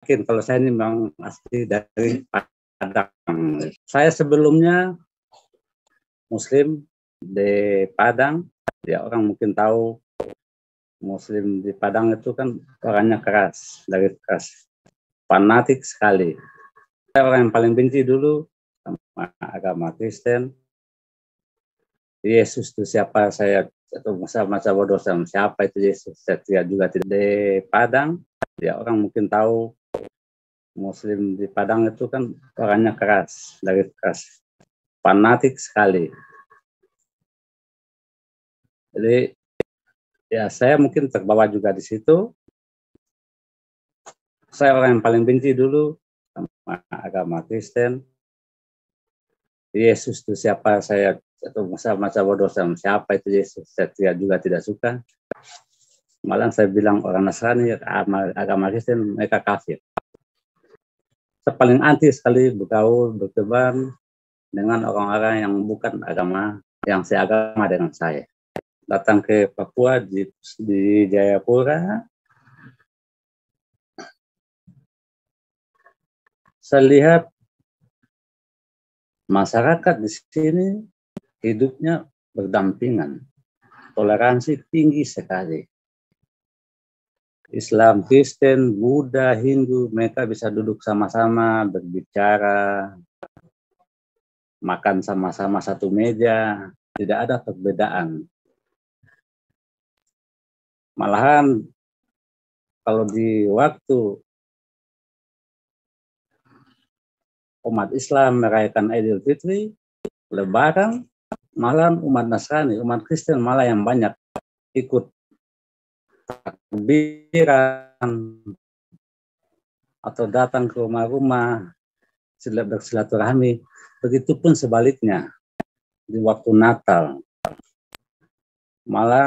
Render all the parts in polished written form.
yakin kalau saya ini memang asli dari Padang. Saya sebelumnya Muslim di Padang. Ya, orang mungkin tahu Muslim di Padang itu kan orangnya keras, dari keras, fanatik sekali. Saya orang yang paling benci dulu sama agama Kristen. Yesus itu siapa, saya atau masa bodoh sama siapa itu Yesus, saya juga tidak. Di Padang, ya orang mungkin tahu Muslim di Padang itu kan orangnya keras, dari keras, fanatik sekali. Jadi ya saya mungkin terbawa juga di situ. Saya orang yang paling benci dulu sama agama Kristen. Yesus itu siapa, saya atau masa bodoh sama siapa itu Yesus, saya juga tidak suka. Malah saya bilang orang Nasrani, agama Kristen, mereka kafir. Saya paling anti sekali bergaul, berteman dengan orang-orang yang bukan agama, yang seagama dengan saya. Datang ke Papua di Jayapura, saya lihat masyarakat di sini hidupnya berdampingan, toleransi tinggi sekali. Islam, Kristen, Buddha, Hindu, mereka bisa duduk sama-sama, berbicara, makan sama-sama satu meja, tidak ada perbedaan. Malahan kalau di waktu umat Islam merayakan Idul Fitri, Lebaran, malah umat Nasrani, umat Kristen malah yang banyak ikut takbiran atau datang ke rumah-rumah bersilaturahmi. Begitupun sebaliknya di waktu Natal, malah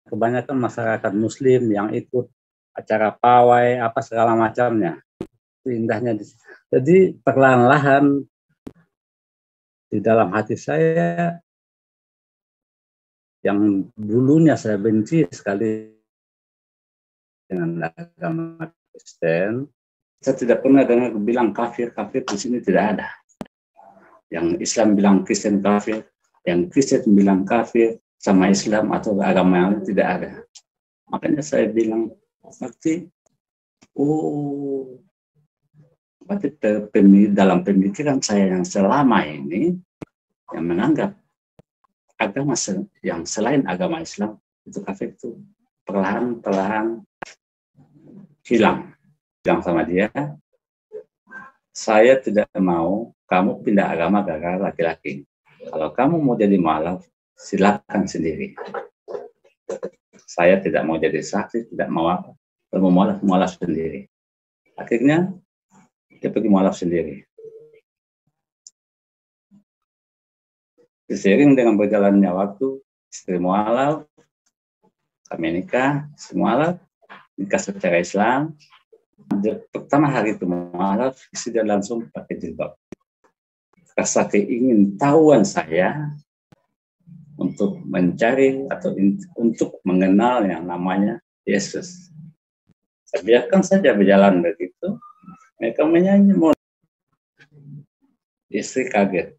kebanyakan masyarakat Muslim yang ikut acara pawai apa segala macamnya. Itu indahnya. Jadi perlahan-lahan di dalam hati saya yang dulunya saya benci sekali dengan agama Kristen, saya tidak pernah dengar bilang kafir di sini, tidak ada. Yang Islam bilang Kristen kafir, yang Kristen bilang kafir sama Islam atau agama yang lain, tidak ada. Makanya saya bilang, berarti dalam pemikiran saya yang selama ini yang menganggap agama yang selain agama Islam itu kafir, itu perlahan-lahan hilang sama dia. Saya tidak mau kamu pindah agama gara-gara laki-laki. Kalau kamu mau jadi mualaf, silakan sendiri. Saya tidak mau jadi saksi, tidak mau mualaf sendiri. Akhirnya dia pergi mualaf sendiri. Seiring dengan berjalannya waktu, istri mualaf, kami nikah, mualaf, nikah secara Islam. Pertama hari itu mualaf, istri dia langsung pakai jilbab. Rasa keingintahuan saya untuk mencari atau untuk mengenal yang namanya Yesus. Saya biarkan saja berjalan begitu. Mereka menyanyi, istri kaget.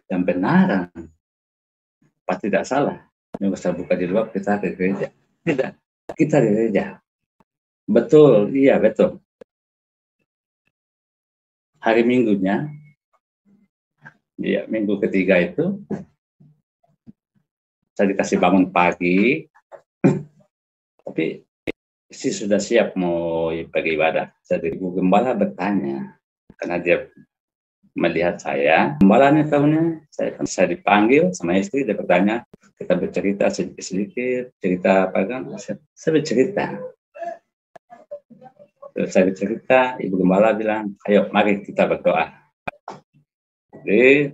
Dan benar, apa tidak salah? Yang saya buka jilbab, kita ke gereja. Tidak, kita di gereja. Betul, iya betul. Hari Minggunya, ya, minggu ketiga itu, saya dikasih bangun pagi, tapi istri sudah siap mau pergi ibadah. Jadi Ibu Gembala bertanya, karena dia melihat saya, gembalanya tahunya, saya dipanggil sama istri, dia bertanya, kita bercerita sedikit-sedikit, cerita apa kan? Saya bercerita. Saya bercerita, Ibu Gembala bilang, ayo mari kita berdoa. Jadi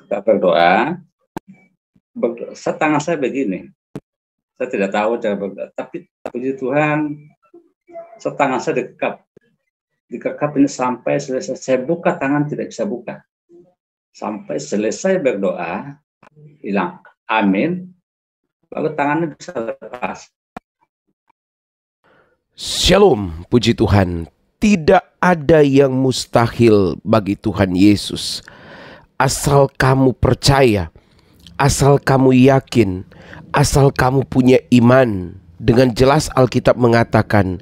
kita berdoa, tangan saya begini. Saya tidak tahu cara berdoa, tapi puji Tuhan, tangan saya dikekap ini sampai selesai. Saya buka tangan tidak bisa buka. Sampai selesai berdoa, hilang amin, lalu tangannya bisa lepas. Shalom, puji Tuhan. Tidak ada yang mustahil bagi Tuhan Yesus. Asal kamu percaya, asal kamu yakin, asal kamu punya iman. Dengan jelas Alkitab mengatakan,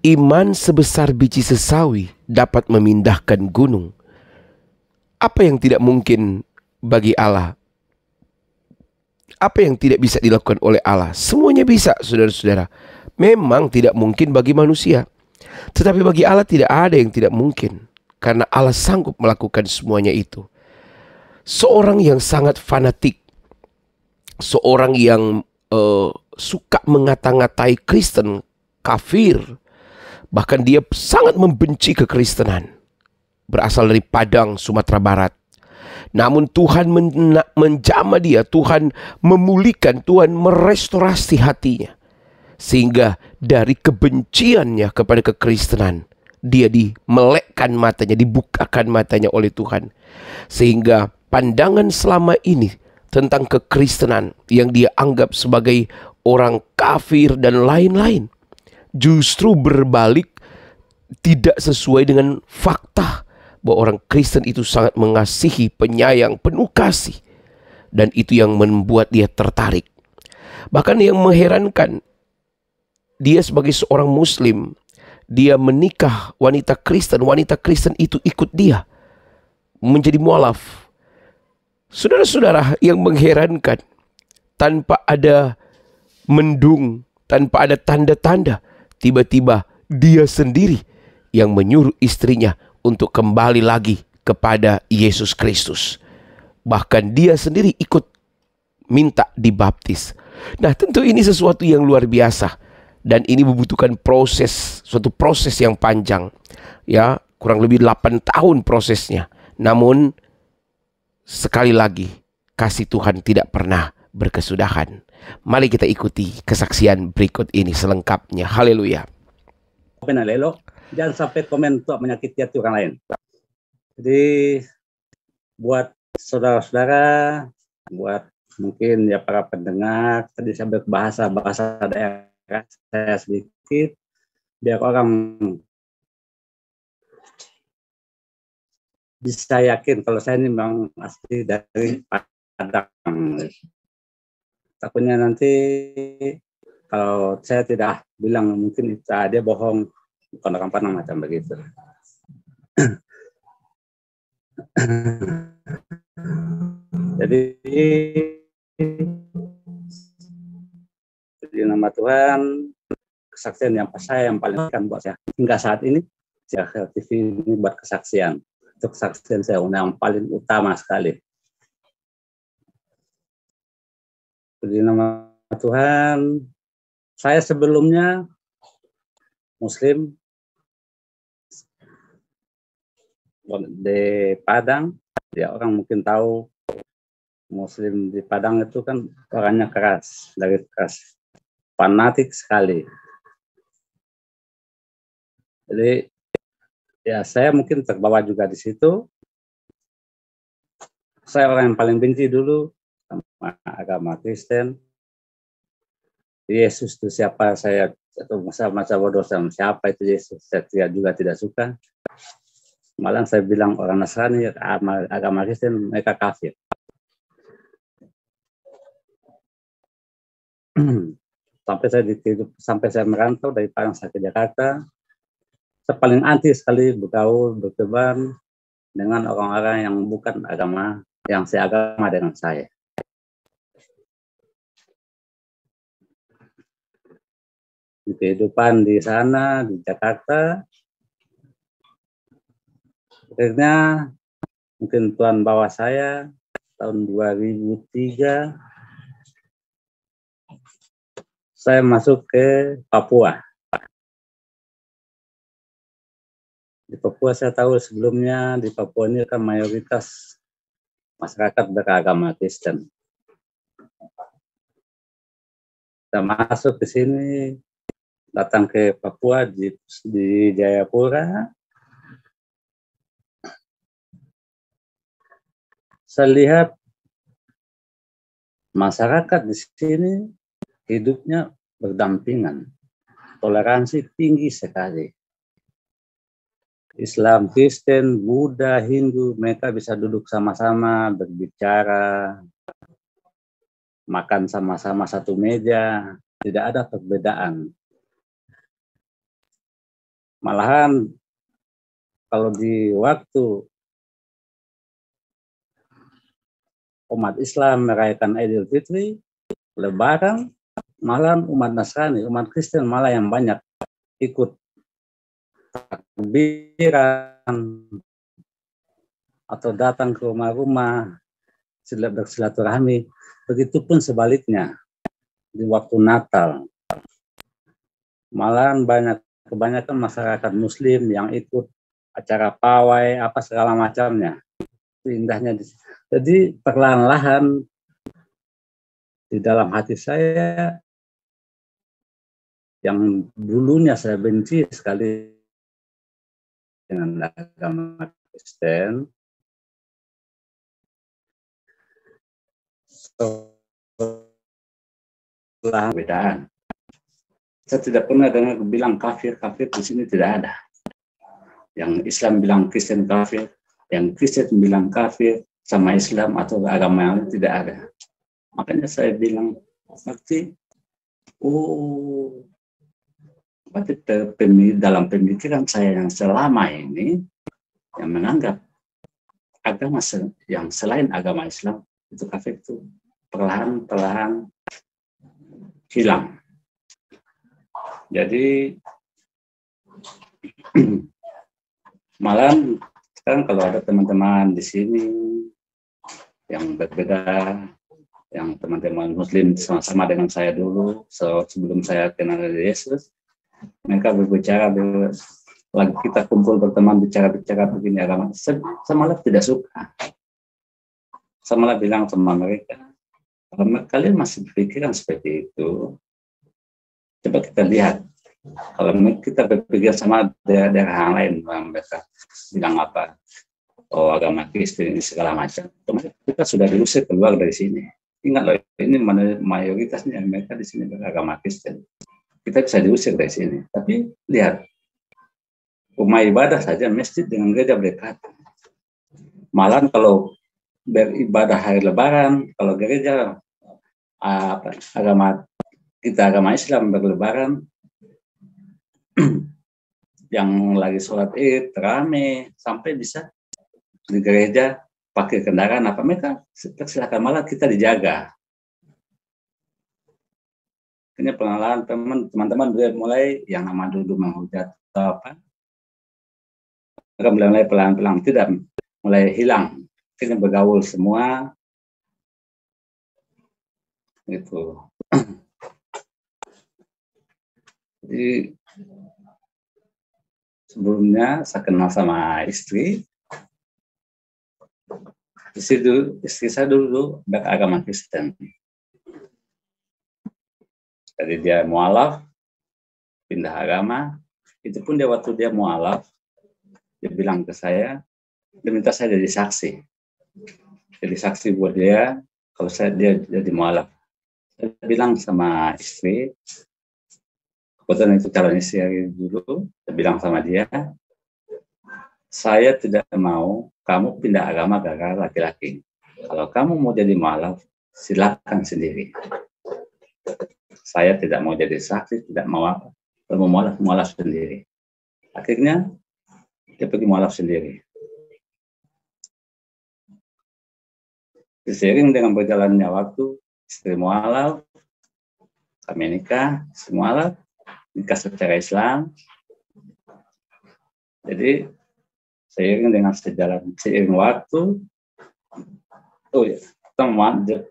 iman sebesar biji sesawi dapat memindahkan gunung. Apa yang tidak mungkin bagi Allah? Apa yang tidak bisa dilakukan oleh Allah? Semuanya bisa, saudara-saudara. Memang tidak mungkin bagi manusia, tetapi bagi Allah tidak ada yang tidak mungkin, karena Allah sanggup melakukan semuanya itu. Seorang yang sangat fanatik, seorang yang suka mengata-ngatai Kristen, kafir, bahkan dia sangat membenci kekristenan, berasal dari Padang, Sumatera Barat. Namun Tuhan menjamah dia, Tuhan memulihkan, Tuhan merestorasi hatinya. Sehingga dari kebenciannya kepada kekristenan, dia dimelekkan matanya, dibukakan matanya oleh Tuhan. Sehingga pandangan selama ini tentang kekristenan yang dia anggap sebagai orang kafir dan lain-lain, justru berbalik, tidak sesuai dengan fakta bahwa orang Kristen itu sangat mengasihi, penyayang, penuh kasih. Dan itu yang membuat dia tertarik. Bahkan yang mengherankan, dia sebagai seorang Muslim, dia menikah wanita Kristen itu ikut dia menjadi mualaf. Saudara-saudara, yang mengherankan, tanpa ada mendung, tanpa ada tanda-tanda, tiba-tiba dia sendiri yang menyuruh istrinya untuk kembali lagi kepada Yesus Kristus. Bahkan dia sendiri ikut minta dibaptis. Nah, tentu ini sesuatu yang luar biasa. Dan ini membutuhkan suatu proses yang panjang. Ya, kurang lebih 8 tahun prosesnya. Namun, sekali lagi, kasih Tuhan tidak pernah berkesudahan. Mari kita ikuti kesaksian berikut ini selengkapnya. Haleluya. Jangan sampai komen untuk menyakiti hati orang lain. Jadi, buat saudara-saudara, buat mungkin ya para pendengar, tadi saya berbahasa daerah saya sedikit, biar orang bisa yakin kalau saya ini memang asli dari Padang. Takutnya nanti kalau saya tidak bilang mungkin itu dia bohong, bukan orang Padang macam begitu. Jadi di nama Tuhan, kesaksian yang paling buat saya hingga saat ini, CHL TV ini buat kesaksian. Itu kesaksian saya yang paling utama sekali. Di nama Tuhan, saya sebelumnya Muslim di Padang. Ya, orang mungkin tahu Muslim di Padang itu kan orangnya keras, dari keras, fanatik sekali. Jadi ya saya mungkin terbawa juga di situ. Saya orang yang paling benci dulu sama agama Kristen. Yesus itu siapa, saya atau masa bodoh sama siapa itu Yesus, saya juga tidak suka. Malah saya bilang orang Nasrani, agama Kristen mereka kafir. Sampai saya merantau dari Padang ke Jakarta, saya paling anti sekali bergaul, berteman dengan orang-orang yang bukan agama, yang seagama dengan saya. Di kehidupan di sana, di Jakarta, akhirnya mungkin Tuhan bawa saya tahun 2003, saya masuk ke Papua. Di Papua saya tahu sebelumnya di Papua ini kan mayoritas masyarakat beragama Kristen. Saya masuk ke sini, datang ke Papua di Jayapura. Saya lihat masyarakat di sini hidupnya berdampingan. toleransi tinggi sekali. Islam, Kristen, Buddha, Hindu, mereka bisa duduk sama-sama, berbicara, makan sama-sama satu meja, tidak ada perbedaan. Malahan kalau di waktu umat Islam merayakan Idul Fitri, Lebaran, malah umat Nasrani, umat Kristen malah yang banyak ikut takbiran atau datang ke rumah-rumah bersilaturahmi. Begitupun sebaliknya di waktu Natal, malah kebanyakan masyarakat Muslim yang ikut acara pawai apa segala macamnya. Itu indahnya. Jadi perlahan-lahan di dalam hati saya yang dulunya saya benci sekali dengan agama Kristen, setelah perbedaan. Saya tidak pernah dengar bilang kafir di sini, tidak ada. Yang Islam bilang Kristen kafir, yang Kristen bilang kafir sama Islam atau agama yang lain, tidak ada. Makanya saya bilang, berarti dalam pemikiran saya yang selama ini, yang menganggap agama yang selain agama Islam, itu kafir, itu perlahan-perlahan hilang. Jadi, malam sekarang kalau ada teman-teman di sini yang berbeda, yang teman-teman Muslim sama-sama dengan saya dulu, sebelum saya kenal Yesus, mereka berbicara, lagi kita kumpul berteman bicara-bicara begini agama, saya malah tidak suka. Saya malah bilang sama mereka, kalau kalian masih berpikiran seperti itu, coba kita lihat. Kalau kita berpikir sama daerah yang lain, mereka bilang apa? Oh, agama Kristen ini segala macam. Kita sudah diusir keluar dari sini. Ingat loh, ini mayoritasnya mereka di sini beragama Kristen. Kita bisa diusir dari sini. Tapi lihat, rumah ibadah saja masjid dengan gereja berdekatan. Malah kalau beribadah hari Lebaran, kalau gereja agama Islam berlebaran, yang lagi sholat Id rame sampai bisa di gereja pakai kendaraan apa, mereka silakan, malah kita dijaga. Ini pengalaman teman-teman mulai yang nama duduk menghujat atau apa, mereka mulai pelan-pelan tidak mulai hilang, ini bergaul semua gitu. Jadi sebelumnya saya kenal sama istri saya dulu beragama Kristen. Jadi dia mualaf, pindah agama. Itu pun waktu dia mualaf, dia bilang ke saya, dia minta saya jadi saksi. Jadi saksi buat dia, kalau dia jadi mualaf. Saya bilang sama istri, kebetulan itu calon istri dulu, saya bilang sama dia, saya tidak mau kamu pindah agama gara-gara laki-laki. Kalau kamu mau jadi mualaf, silakan sendiri. Saya tidak mau jadi saksi, tidak mau apa. Kalau mau mualaf sendiri. Akhirnya dia pergi mualaf sendiri. Seiring dengan berjalannya waktu, istri mualaf, kami nikah, mualaf, nikah secara Islam. Jadi seiring dengan seiring waktu,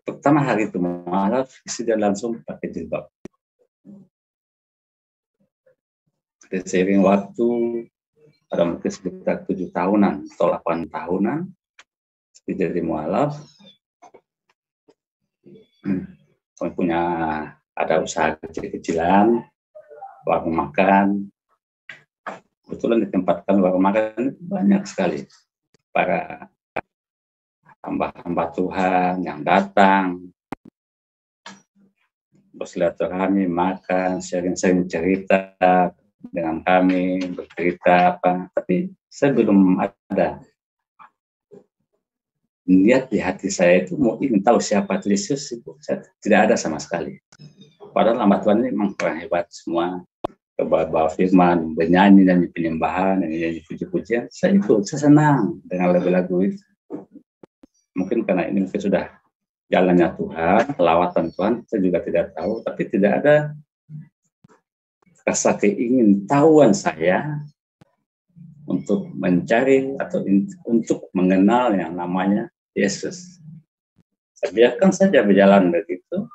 pertama hari itu mualaf, istri dia langsung pakai jilbab. Jadi seiring waktu, pada mungkin sekitar 7 tahunan atau 8 tahunan, istri jadi mualaf. Kami punya ada usaha kecil-kecilan, warung makan. Kebetulan ditempatkan warung makan banyak sekali para hamba-hamba Tuhan yang datang. bersilaturahmi, makan, sharing-sharing cerita dengan kami, bercerita apa. Tapi saya belum ada niat di hati saya itu mau ingin tahu siapa Yesus itu. Saya tidak ada sama sekali. Padahal hamba Tuhan ini memang kurang hebat semua. Bawa firman, bernyanyi penyembahan, nyanyi puji-pujian. Saya senang dengan lagu-lagu itu. Mungkin karena ini mungkin sudah jalannya Tuhan, lawatan Tuhan, saya juga tidak tahu. Tapi tidak ada rasa keingintahuan saya untuk mencari atau untuk mengenal yang namanya Yesus. Saya biarkan saja berjalan begitu.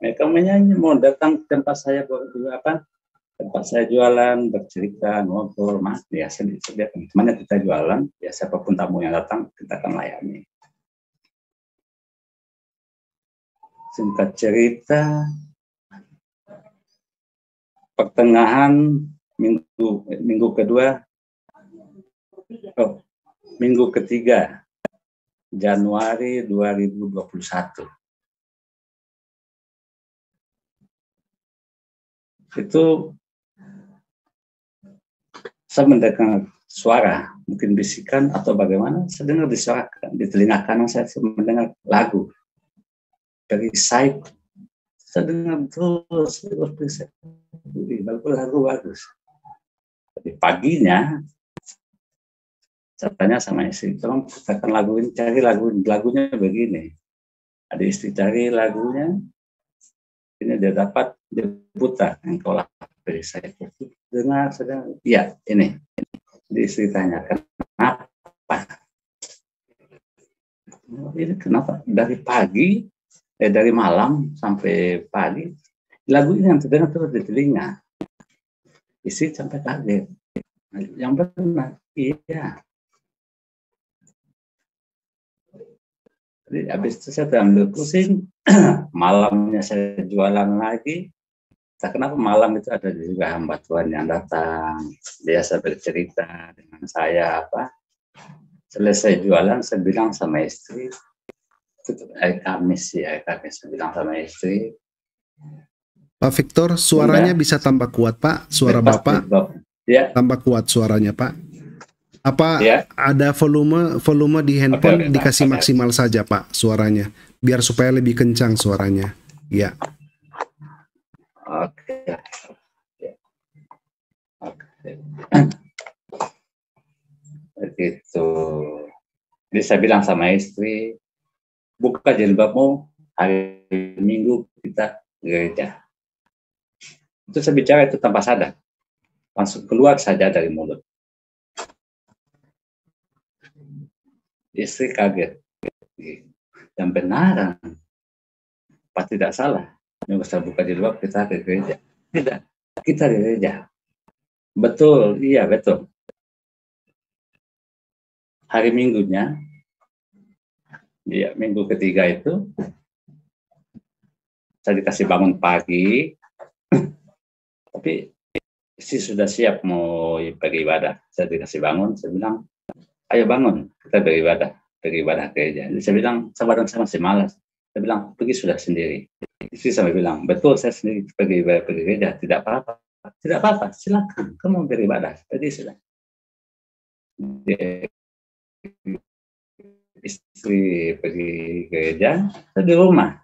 Mereka menyanyi, mau datang ke tempat saya tempat saya jualan, bercerita, ngobrol, mas, biasa disediakan. Temannya kita jualan, ya siapapun tamu yang datang kita akan layani. Singkat cerita, pertengahan minggu ketiga Januari 2021. Itu saya mendengar suara, mungkin bisikan atau bagaimana, saya dengar di telinga kanan saya mendengar lagu dari Said. Saya dengar terus lagu bagus. Jadi paginya saya tanya sama istri, tolong putarkan lagu ini, cari lagunya begini. Ada istri cari lagunya, ini dia dapat, dia putar, engkau lah dari saya. Dengar, iya ini. Jadi istri tanya, kenapa? Ini kenapa? Dari malam sampai pagi, lagu ini yang terdengar terus di telinga. Istri sampai kaget. Yang benar, iya. Jadi habis itu saya ambil pusing, malamnya saya jualan lagi. Nah, kenapa malam itu ada juga hamba Tuhan yang datang, biasa bercerita dengan saya apa. Selesai jualan, saya bilang sama istri, itu hari Kamis saya bilang sama istri. Pak Victor, suaranya bisa tambah kuat, Pak. Suara Bapak ya. Tambah kuat suaranya, Pak. Apa ya, ada volume di handphone dikasih maksimal saja, Pak, suaranya, biar supaya lebih kencang suaranya. Ya. Oke. Begitu. Jadi saya bilang sama istri, buka jilbabmu, hari Minggu kita gereja. Itu saya bicara itu tanpa sadar, langsung keluar saja dari mulut. Istri kaget, yang benar, apa tidak salah? Yang saya buka jilbab kita ke gereja. Tidak, kita di gereja. Betul, iya betul. Hari Minggunya, ya, minggu ketiga itu, saya dikasih bangun pagi, tapi istri sudah siap mau pergi ibadah. Saya dikasih bangun, saya bilang, ayo bangun, kita beribadah gereja. Jadi saya bilang, saya masih malas. Saya bilang, pergi sudah sendiri. Istri sampai bilang, betul saya sendiri pergi gereja, tidak apa-apa, silakan, kamu beribadah, pergi sudah. Istri pergi gereja, saya di rumah.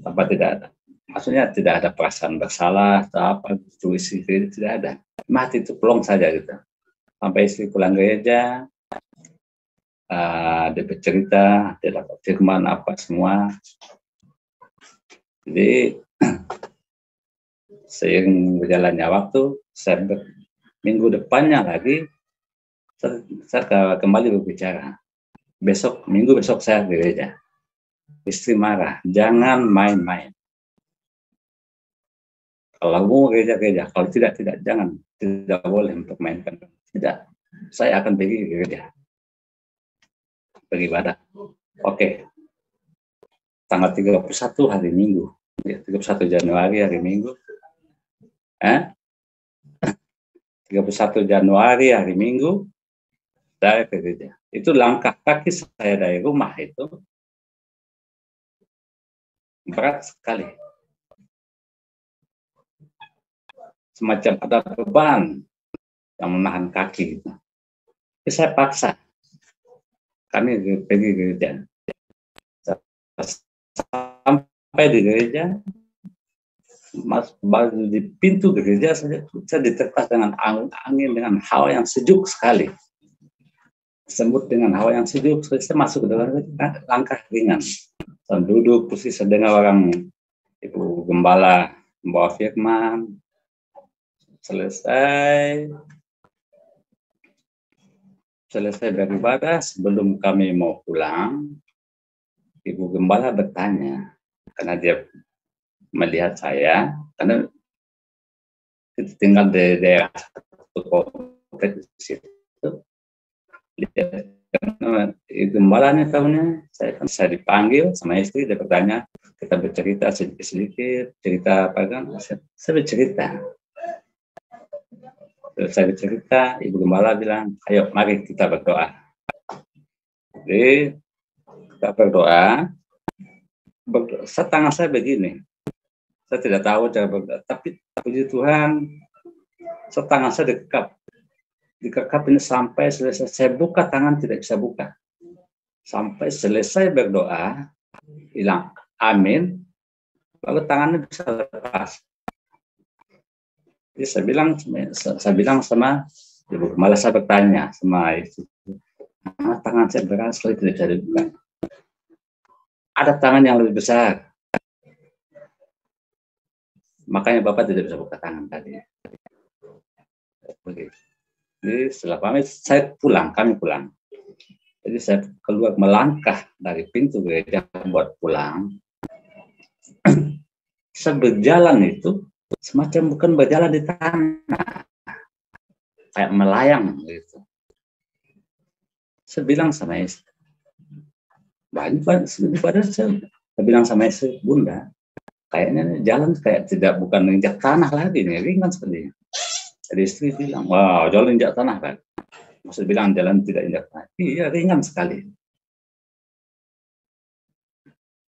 Apa tidak ada? Maksudnya tidak ada perasaan bersalah atau apa, istri tidak ada. Mati itu pelong saja gitu. Sampai istri pulang gereja, dia bercerita, dia dapat firman apa semua. Jadi seiring berjalannya waktu, minggu depannya lagi, saya kembali berbicara. Minggu besok saya gereja. Istri marah, jangan main-main. Kalau mau gereja, kalau tidak, jangan, tidak boleh untuk mainkan. Tidak, saya akan pergi ke gereja, beribadah. Oke. Tanggal 31 hari Minggu, 31 Januari hari Minggu. 31 Januari hari Minggu, saya ke gereja. Itu langkah kaki saya dari rumah itu berat sekali. Semacam ada beban yang menahan kaki. Gitu. Tapi saya paksa. Kami pergi ke gereja. Sampai di gereja, baru di pintu gereja saya diterpas dengan angin, dengan hawa yang sejuk sekali. Sembut dengan hawa yang sejuk, saya masuk ke dalam langkah ringan. Saya duduk, posisi saya dengar orang Ibu Gembala membawa firman. Selesai beribadah, sebelum kami mau pulang, Ibu Gembala bertanya, karena dia melihat saya, karena kita tinggal di daerah kompleks di situ. Ibu Gembalanya tahunya, saya dipanggil sama istri, dia bertanya, kita bercerita sedikit-sedikit, cerita apa kan? Saya bercerita. Saya bercerita, Ibu Gembala bilang, ayo mari kita berdoa. Jadi kita berdoa, tangan saya begini. Saya tidak tahu cara berdoa, tapi puji Tuhan, tangan saya dikekap ini sampai selesai. Saya buka tangan tidak bisa buka. Sampai selesai berdoa, hilang amin, lalu tangannya bisa lepas. Jadi saya bilang sama Ibu, malah saya bertanya sama istri, tangan saya berat sekali tidak bisa dibuka. Ada tangan yang lebih besar, makanya Bapak tidak bisa buka tangan tadi. Jadi setelah pamit, kami pulang. Jadi saya keluar melangkah dari pintu gereja buat pulang. Saya berjalan itu semacam bukan berjalan di tanah, kayak melayang gitu. Saya bilang sama istri, saya bilang sama istri, Bunda, kayaknya jalan kayak bukan menginjak tanah lagi nih, ringan sekali. Jadi istri bilang, wow, jalan injak tanah kan? Maksud bilang jalan tidak injak tanah. Iya, ringan sekali.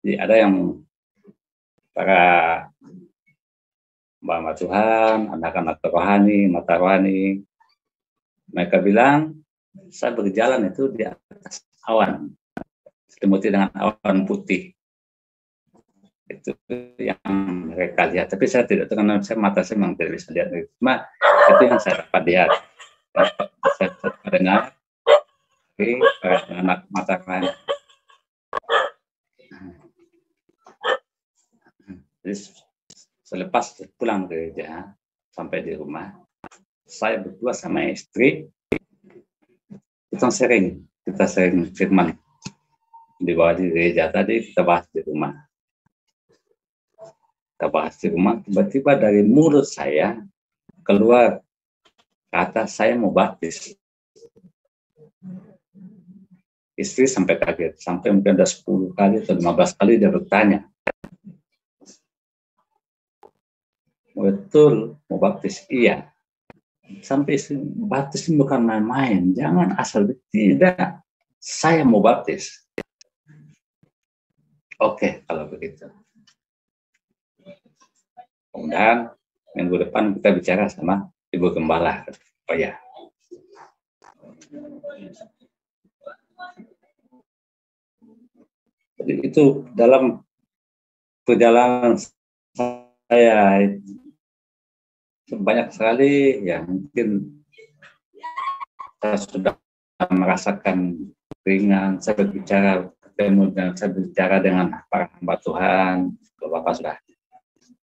Jadi ada yang para Mbak Tuhan, anak-anak rohani, mata rohani, mereka bilang, saya berjalan itu di atas awan, selimuti dengan awan putih. Itu yang mereka lihat. Tapi saya tidak tahu, karena mata saya memang tidak bisa lihat. Cuma itu yang saya dapat lihat. Saya dengar, para anak mata rohani. Jadi selepas pulang ke gereja, sampai di rumah, saya berdua sama istri, kita sering firman di bawah di gereja tadi, kita bahas di rumah. Tiba-tiba dari mulut saya keluar kata, saya mau baptis. Istri sampai kaget, sampai mungkin ada 10 kali atau 15 kali dia bertanya, betul mau baptis? Iya. Sampai baptis bukan main-main, jangan asal tidak. Saya mau baptis. Oke, kalau begitu. Kemudian minggu depan kita bicara sama Ibu Gembala. Oh ya. Jadi itu dalam perjalanan saya banyak sekali yang mungkin saya sudah merasakan ringan. Saya berbicara dengan para hamba Tuhan, Bapak sudah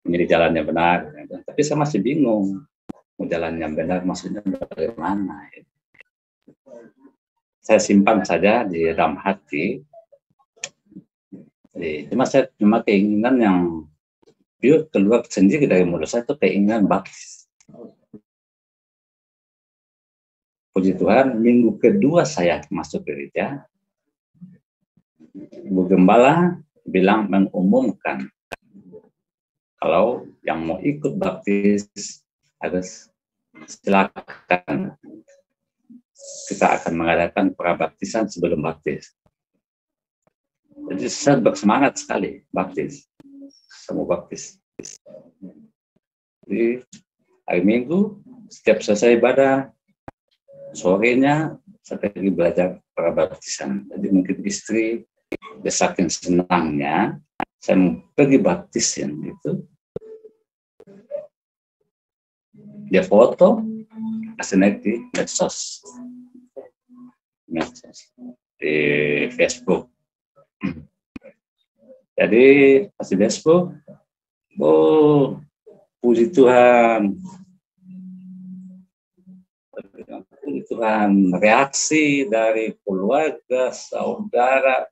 menjadi jalan yang benar, tapi saya masih bingung mau jalan yang benar maksudnya bagaimana. Saya simpan saja di dalam hati. Jadi, cuma keinginan yang pure keluar sendiri dari mulut saya itu keinginan baptis. Puji Tuhan, minggu kedua saya masuk gereja, Ibu Gembala bilang mengumumkan kalau yang mau ikut baptis harus silakan. Kita akan mengadakan prabaptisan sebelum baptis. Jadi saya bersemangat sekali baptis. saya mau baptis. Jadi hari Minggu setiap selesai ibadah sorenya saya pergi belajar prabaptisan. Jadi mungkin istri saking senangnya saya mau pergi baptisin gitu. Dia foto kasih naik di medsos di Facebook. Jadi pas di Facebook, oh puji Tuhan, puji Tuhan, reaksi dari keluarga, saudara,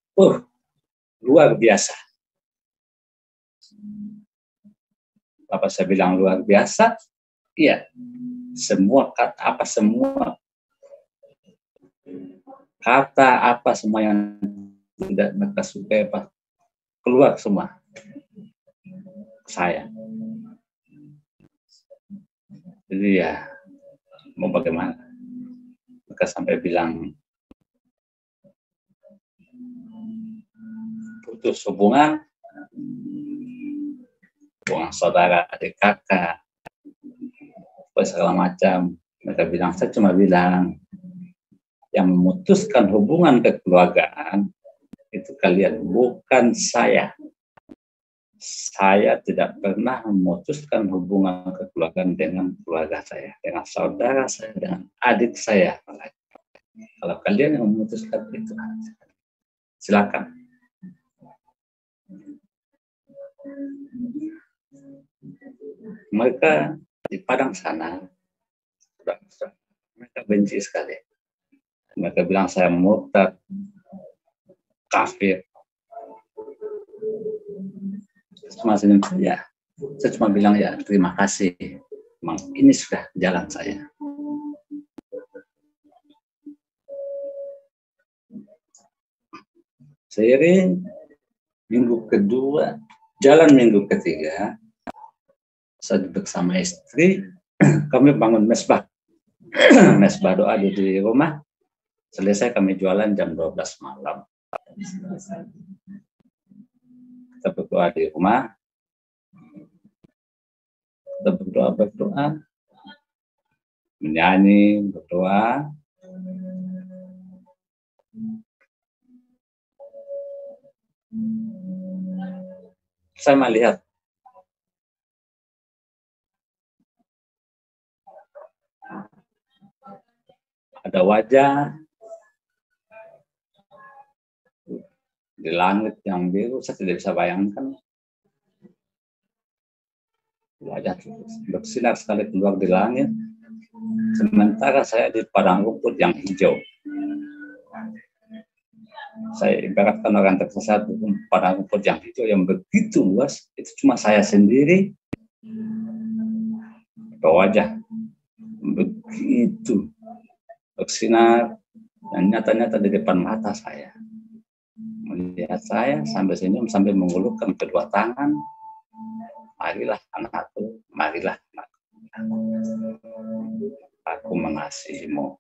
luar biasa. Apa saya bilang luar biasa? Iya, semua kata apa semua yang tidak mereka suka keluar semua saya. Jadi ya mau bagaimana? Mereka sampai bilang putus hubungan saudara, adik kakak, segala macam. Mereka bilang, saya cuma bilang yang memutuskan hubungan kekeluargaan itu kalian, bukan saya. Saya tidak pernah memutuskan hubungan kekeluargaan dengan keluarga saya, dengan saudara saya, dengan adik saya. Kalau kalian yang memutuskan itu, silakan. Mereka di Padang sana, mereka benci sekali. Mereka bilang saya murtad, kafir. Saya cuma bilang ya terima kasih. Memang ini sudah jalan saya. Seiring minggu kedua, jalan minggu ketiga, saya duduk sama istri, kami bangun mesbah. Mesbah doa di rumah. Selesai kami jualan jam 12 malam. Kita berdoa di rumah. Kita berdoa. Menyanyi, berdoa. Saya melihat ada wajah di langit yang biru, saya tidak bisa bayangkan. Wajah bersinar sekali keluar di langit, sementara saya di padang rumput yang hijau. Saya ibaratkan orang tersesat di padang rumput yang hijau yang begitu luas, itu cuma saya sendiri. Wajah begitu bersinar dan nyata-nyata di depan mata saya. Melihat saya sambil senyum, sambil mengulurkan kedua tangan. Marilah anakku, marilah anakku. Aku mengasihimu.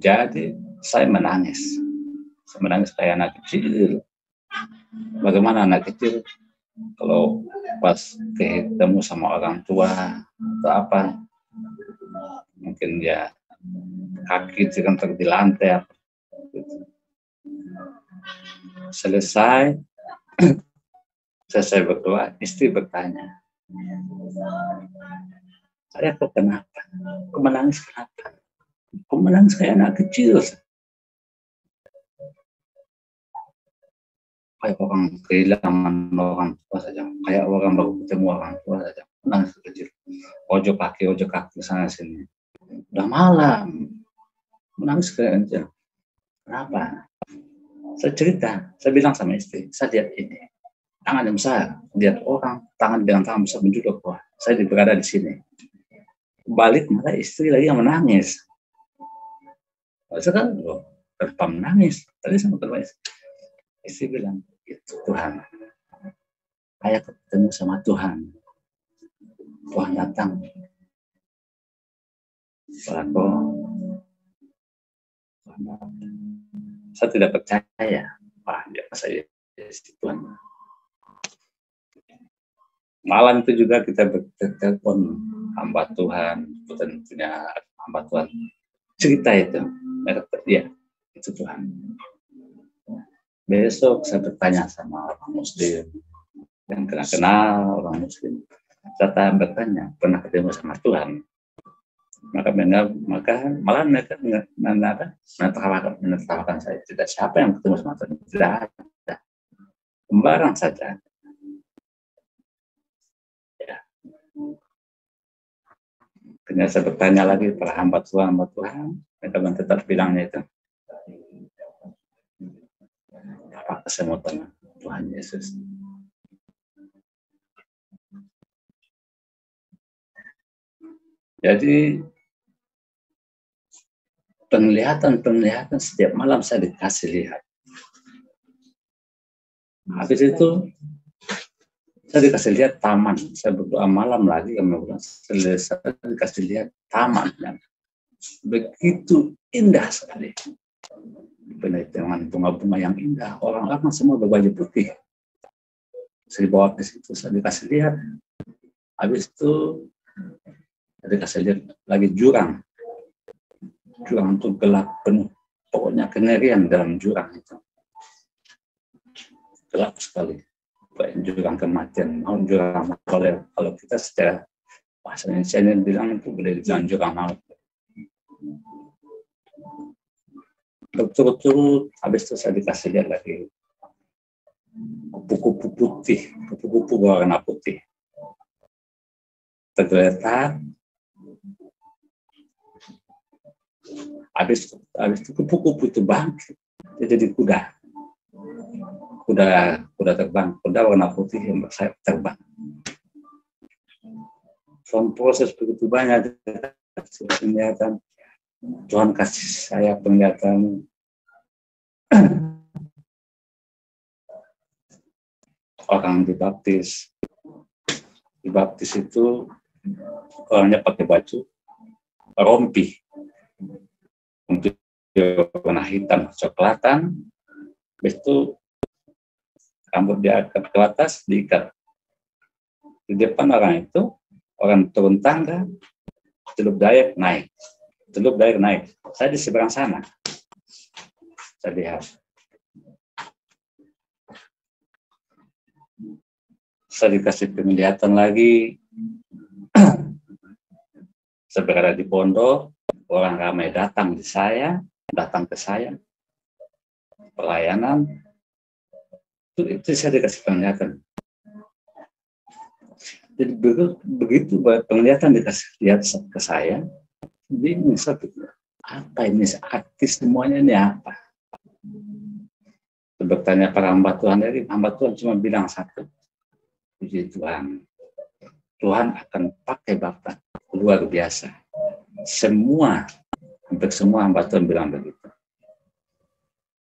Jadi saya menangis. Saya menangis kayak anak kecil. Bagaimana anak kecil kalau pas ketemu sama orang tua atau apa, mungkin ya kaki tergentar di lantai. Selesai berdoa, istri bertanya, saya kok kenapa? Kok menangis kenapa? Kok menangis kayak anak kecil? Kayak orang kehilangan orang tua saja, kayak orang baru ketemu orang tua saja, menangis kecil. Ojo kaki sana sini. Udah malam, menangis kayak kecil. Kenapa? Saya cerita, saya bilang sama istri, saya lihat ini, tangan yang besar, lihat orang, tangan dengan tangan besar menjuduk, wah, saya berada di sini. Balik malah istri lagi yang menangis. Sekarang kenapa menangis? Tadi sama keluarga istri bilang, itu Tuhan. Saya ketemu sama Tuhan. Tuhan datang. Saya tidak percaya. Wah, dia saya Tuhan. Malam itu juga kita bertelepon hamba Tuhan, tentunya hamba Tuhan cerita itu, ya itu Tuhan. Besok saya bertanya sama orang Muslim yang kenal orang Muslim, saya bertanya pernah ketemu sama Tuhan, maka malah mereka menertawakan saya. Tidak, siapa yang ketemu sama Tuhan? Tidak ada, sembarang saja. Ya. Kemudian saya bertanya lagi para hamba Tuhan, mereka tetap bilangnya itu, apa kesemutan Tuhan Yesus? Jadi penglihatan setiap malam saya dikasih lihat. Habis itu saya dikasih lihat taman. Saya berdoa malam lagi, kemudian selesai dikasih lihat taman yang begitu indah sekali. Penuh dengan bunga-bunga yang indah. Orang-orang semua berbaju putih. Saya dibawa ke situ, saya dikasih lihat. Habis itu saya dikasih lihat lagi jurang itu gelap penuh, pokoknya kengerian dalam jurang itu, gelap sekali, jurang kematian, jurang maut. Kalau kita secara bahasa Indonesia ini bilang itu boleh dibilang jurang maut. Berturut-turut, habis itu saya dikasih lihat lagi kupu-kupu putih, kupu-kupu berwarna putih tergeletak. Habis itu kupu-kupu itu bangkit, dia jadi kuda terbang, kuda warna putih yang bersayap terbang. Dalam proses begitu banyak penglihatan, Tuhan kasih saya penglihatan orang dibaptis itu orangnya pakai baju rompi warna hitam coklatan, habis itu rambut dia ke atas diikat. Di depan orang itu, orang turun tangga, celup dayak naik. Saya di seberang sana, saya lihat. Saya dikasih penglihatan lagi. Saya berada di pondok, orang ramai datang ke saya, pelayanan, itu saya dikasih penglihatan. Jadi begitu penglihatan dikasih lihat ke saya, bingung saya pikir, apa ini arti semuanya ini apa? Bertanya para hamba Tuhan, dari hamba Tuhan cuma bilang satu, puji Tuhan, Tuhan akan pakai Bapak luar biasa. Hampir semua hamba Tuhan bilang begitu.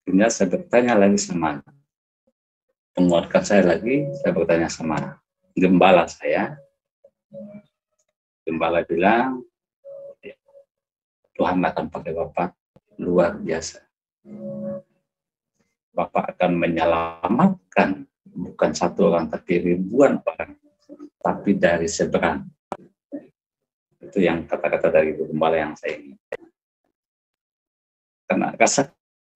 Kemudian saya bertanya lagi sama penguatkan saya lagi, saya bertanya sama gembala saya. Gembala bilang, Tuhan akan pakai Bapak luar biasa. Bapak akan menyelamatkan bukan satu orang tapi ribuan orang, tapi dari seberang. Itu yang kata-kata dari gembala yang saya ingin. Karena rasa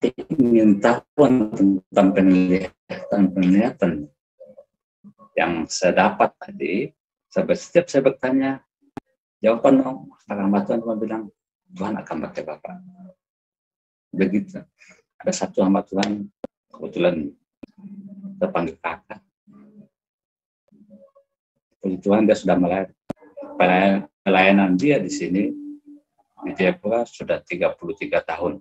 ingin tahu tentang penglihatan yang saya dapat tadi, setiap saya bertanya, jawaban orang Tuhan bilang, Tuhan akan pakai Bapak. Begitu. Ada satu hamba Tuhan, kebetulan terpanggil kakak. Puji Tuhan, dia sudah pelayanan dia di sini di Jayapura sudah 33 tahun.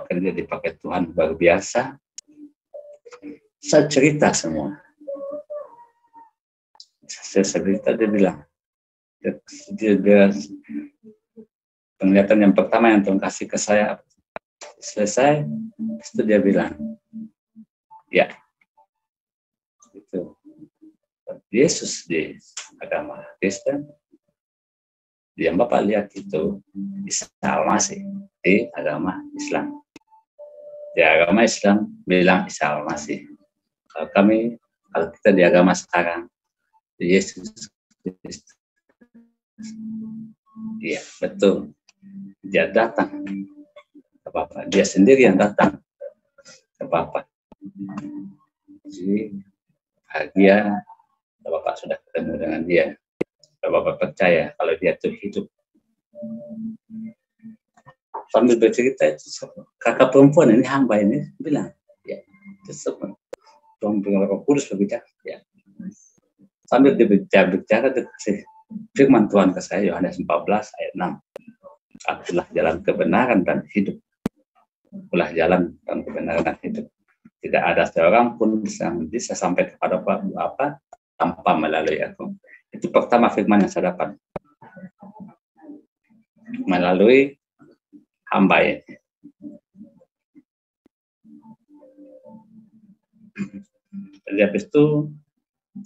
Dia dipakai Tuhan luar biasa. Saya cerita semua. Saya cerita, dia bilang, dia penglihatan yang pertama yang Tuhan kasih ke saya selesai, itu dia bilang, ya, itu Yesus di agama Kristen, yang Bapak lihat itu Isa Al-Masih di agama Islam. Di agama Islam bilang Isa Al-Masih, Kalau kita di agama sekarang, Yesus Kristus, iya betul, dia datang ke Bapa, dia sendiri yang datang ke Bapa. Jadi bahagia Bapak sudah ketemu dengan dia. Bapak percaya kalau dia itu hidup. Sambil bercerita, kakak perempuan ini, hamba ini bilang, ya, itu Roh Kudus berbicara. Ya. Sambil dia bicara, firman Tuhan ke saya, Yohanes 14 ayat 6. Akulah jalan kebenaran dan hidup. Akulah jalan dan kebenaran dan hidup. Tidak ada seorang pun yang bisa sampai kepada Bapa tanpa melalui aku. Itu pertama firman yang saya dapat. Melalui hamba ini. Jadi habis itu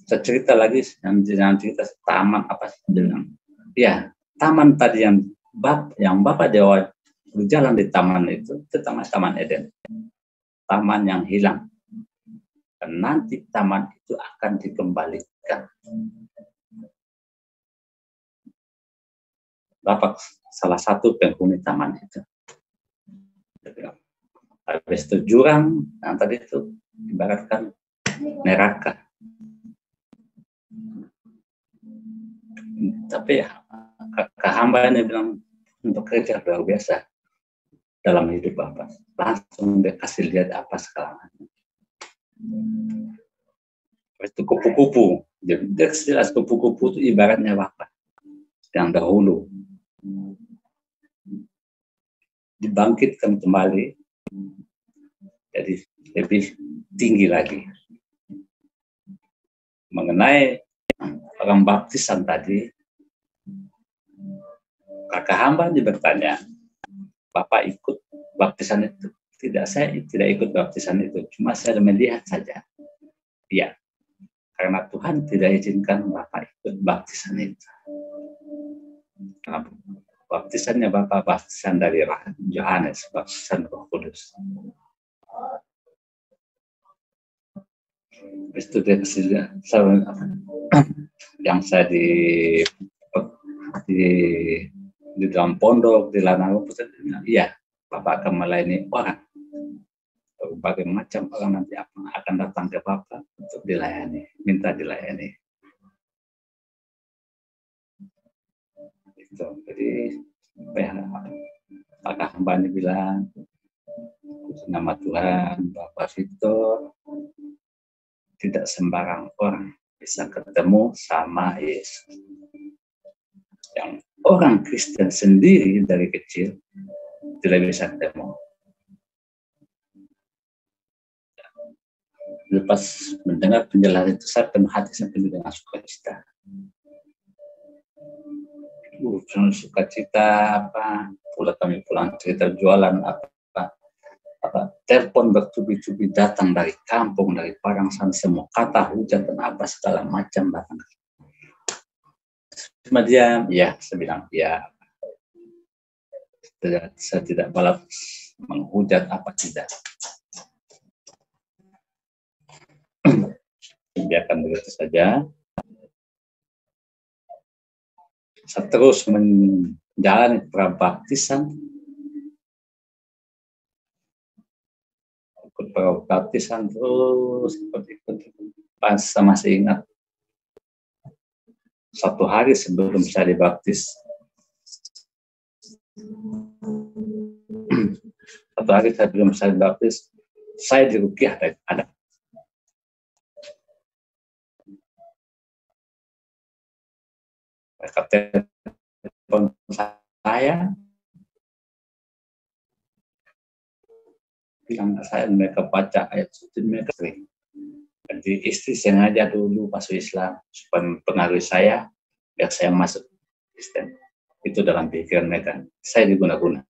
saya cerita lagi, yang cerita taman apa sih bilang? Ya, taman tadi yang Bapak Dewa berjalan di taman itu taman Eden. Taman yang hilang. Dan nanti taman itu akan dikembalikan. Bapak salah satu penghuni taman itu. Habis itu jurang yang tadi itu ibaratkan neraka. Tapi ya hamba ini bilang untuk kerja luar biasa dalam hidup Bapak. Langsung dia kasih lihat apa sekarang. Itu kupu-kupu. Jadi jelas kupu-kupu itu ibaratnya Bapak yang dahulu dibangkitkan kembali jadi lebih tinggi lagi. Mengenai orang baptisan tadi, kakak hamba bertanya, Bapak ikut baptisan itu? Tidak, saya tidak ikut baptisan itu, cuma saya melihat saja. Iya, karena Tuhan tidak izinkan Bapak ikut baptisan itu. Karena baptisannya Bapak baptisan dari Yohanes, baptisan Roh Kudus. Itu dia yang saya di dalam pondok di Lanang, iya Bapak akan melayani orang, berbagai macam orang nanti akan datang ke Bapak untuk dilayani, minta dilayani. Itu. Jadi Pak hamba ini bilang, nama Tuhan Bapak Victor, tidak sembarang orang bisa ketemu sama Yesus. Yang orang Kristen sendiri dari kecil tidak bisa ketemu. Lepas mendengar penjelasan itu, saya penuh hati, saya penuh dengan sukacita. Sukacita apa? Kami pulang cerita jualan apa? Telepon bertubi-tubi datang dari kampung, dari Padang sana, semua kata hujan dan apa segala macam datang. Cuma dia, ya, saya bilang, ya, saya tidak balas menghujat apa tidak. Biarkan begitu saja. Saya terus menjalani prabaptisan. Ikut prabaptisan terus, ikut. Pas saya masih ingat, satu hari sebelum saya dibaptis, saya diruqyah ada. Mereka telepon saya, bilang saya mereka baca ayat suci mereka sering. Jadi istri sengaja dulu masuk Islam supaya mempengaruhi saya biar saya masuk Kristen. Itu dalam pikiran mereka. Saya diguna-guna.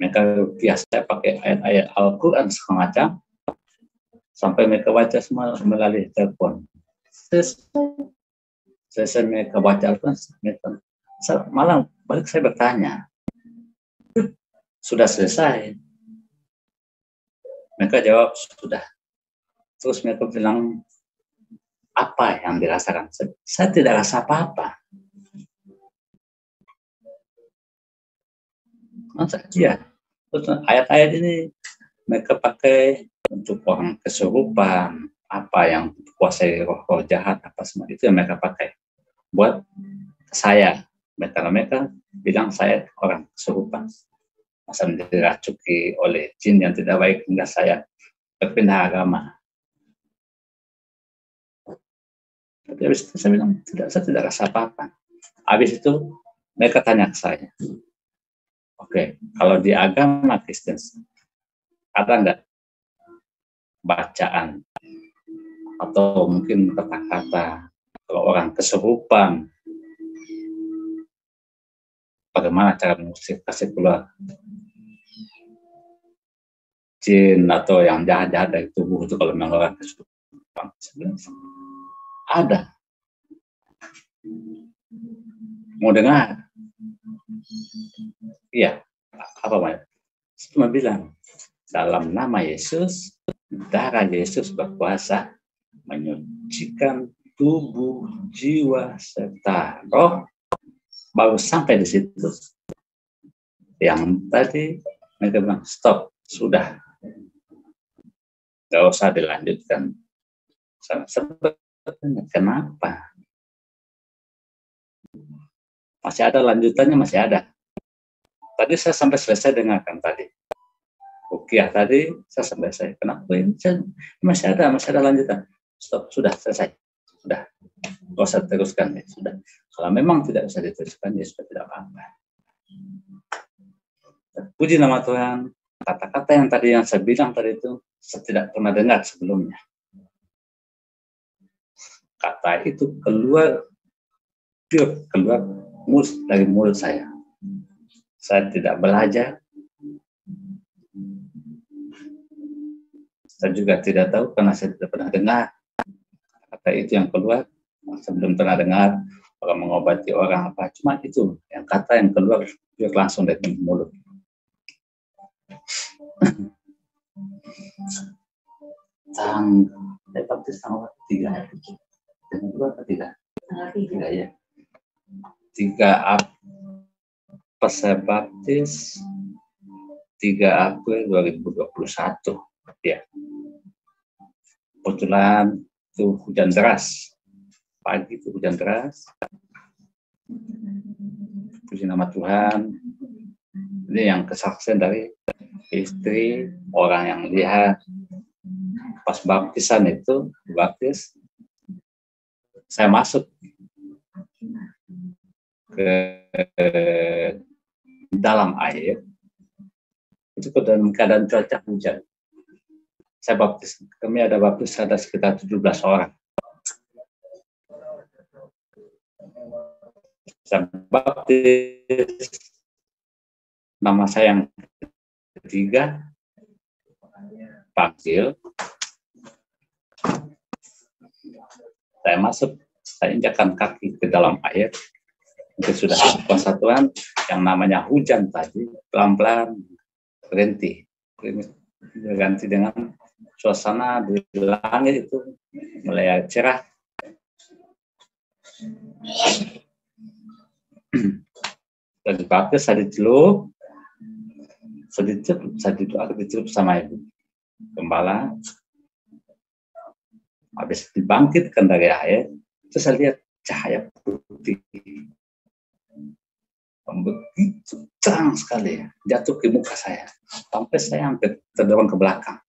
Mereka biasa pakai ayat-ayat Al-Quran setengah jam sampai mereka baca semua melalui telepon. Selesai mereka baca Al-Quran, malam balik saya bertanya, sudah selesai, Mereka jawab, sudah. Terus mereka bilang, apa yang dirasakan? Saya tidak rasa apa-apa. Masa iya. Terus ayat-ayat ini mereka pakai untuk orang kesurupan, apa yang kuasai roh-roh jahat, apa semua itu yang mereka pakai. Buat saya, karena mereka bilang saya orang kesurupan. Masa diracuki oleh jin yang tidak baik hingga saya berpindah agama. Tapi habis itu saya bilang, saya tidak rasa apa-apa. Habis itu mereka tanya ke saya, oke, kalau di agama Kristen ada nggak bacaan atau mungkin kata-kata kalau orang kesurupan, bagaimana cara mengusir kasih keluar jin atau yang jahat-jahat dari tubuh itu kalau memang orang kesurupan? Ada. Mau dengar? Iya. Apa Maya? Cuma bilang, dalam nama Yesus, darah Yesus berkuasa menyucikan tubuh, jiwa, serta roh. Baru sampai di situ. Yang tadi mereka bilang, stop, sudah. Gak usah dilanjutkan. Sebetulnya kenapa? Masih ada lanjutannya, masih ada. Tadi saya sampai selesai dengarkan tadi. Rukiah tadi saya sampai selesai. Kenapa ini? Masih ada lanjutan. Stop, sudah selesai. Sudah. Gak usah teruskan. Ya. Sudah. Kalau memang tidak bisa diteruskan, ya sudah tidak apa-apa. Puji nama Tuhan. Kata-kata yang tadi yang saya bilang tadi itu saya tidak pernah dengar sebelumnya. Kata itu keluar dari mulut saya. Saya tidak belajar. Saya juga tidak tahu karena saya tidak pernah dengar. Kata itu yang keluar, saya belum pernah dengar orang mengobati orang apa. Cuma itu yang kata yang keluar langsung dari mulut. Saya baptis tanggal 3 dengan 2 atau 3? 3 ya. 3 pas saya baptis 3 April 2021 ya. Kebetulan itu hujan deras. Pagi itu hujan deras. Puji nama Tuhan. Ini yang kesaksian dari istri, orang yang lihat pas baptisan itu, dibaptis, saya masuk ke dalam air, itu ke dalam keadaan cuaca hujan. Saya baptis, kami ada baptis ada sekitar 17 orang. Saya baptis, nama saya yang ketiga, panggil. Saya masuk, saya injakkan kaki ke dalam air. Itu sudah kuasa Tuhan yang namanya hujan tadi, pelan-pelan berhenti. Berganti dengan suasana di langit itu mulai cerah. Saya dibaptis, saya dicelup, saya dicelup sama ibu gembala. Habis dibangkitkan dari air, terus saya lihat cahaya putih. Begitu terang sekali jatuh ke muka saya. Sampai saya hampir terdorong ke belakang.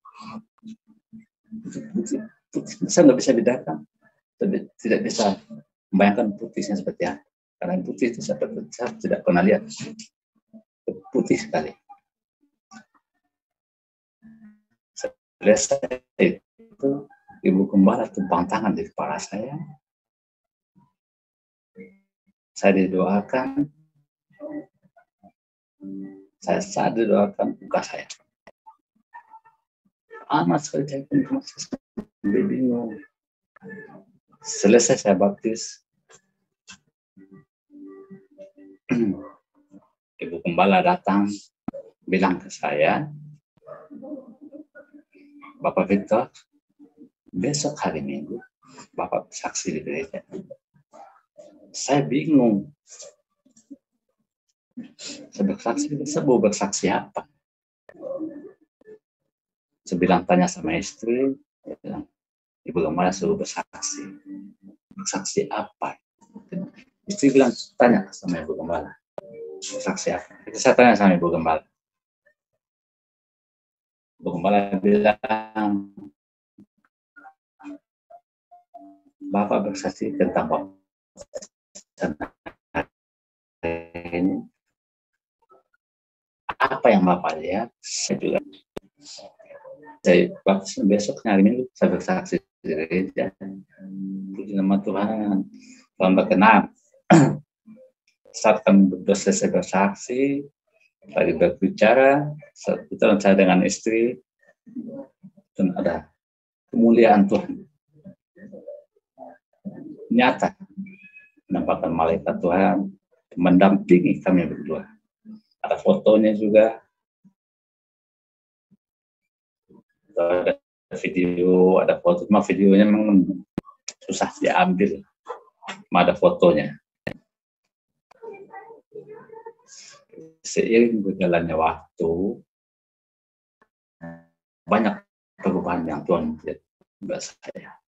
Putih. Saya nggak bisa bedakan. Tidak bisa membayangkan putihnya seperti apa. Karena putih itu saya tidak pernah lihat. Putih sekali. Selesai itu, ibu gembala tumpang tangan di kepala saya. Saya didoakan. Saya saat didoakan buka saya. Amat sekali saya pun masih bingung. Selesai saya baptis. Ibu gembala datang bilang ke saya, Bapak Victor, besok hari Minggu, Bapak saksi di gereja. Saya bingung. Saya mau bersaksi apa? Saya bilang tanya sama istri, dia bilang, Ibu Gembala suruh bersaksi. Bersaksi apa? Istri bilang, tanya sama Ibu Gembala. Bersaksi apa? Saya tanya sama Ibu Gembala. Ibu Gembala bilang, Bapak bersaksi tentang ini. Apa yang Bapak lihat? Saya juga. Saya besoknya hari Minggu saya bersaksi di gereja. Puji nama Tuhan. Tuhan berkenan. Saat kami berdua selesai bersaksi, lagi berbicara, kita bicara dengan istri, dan ada kemuliaan Tuhan. Nyata, menampakkan malaikat Tuhan mendampingi kami berdua. Ada fotonya juga, ada video, ada foto. Cuma videonya memang susah diambil, cuma ada fotonya. Seiring berjalannya waktu, banyak perubahan yang Tuhan buat saya.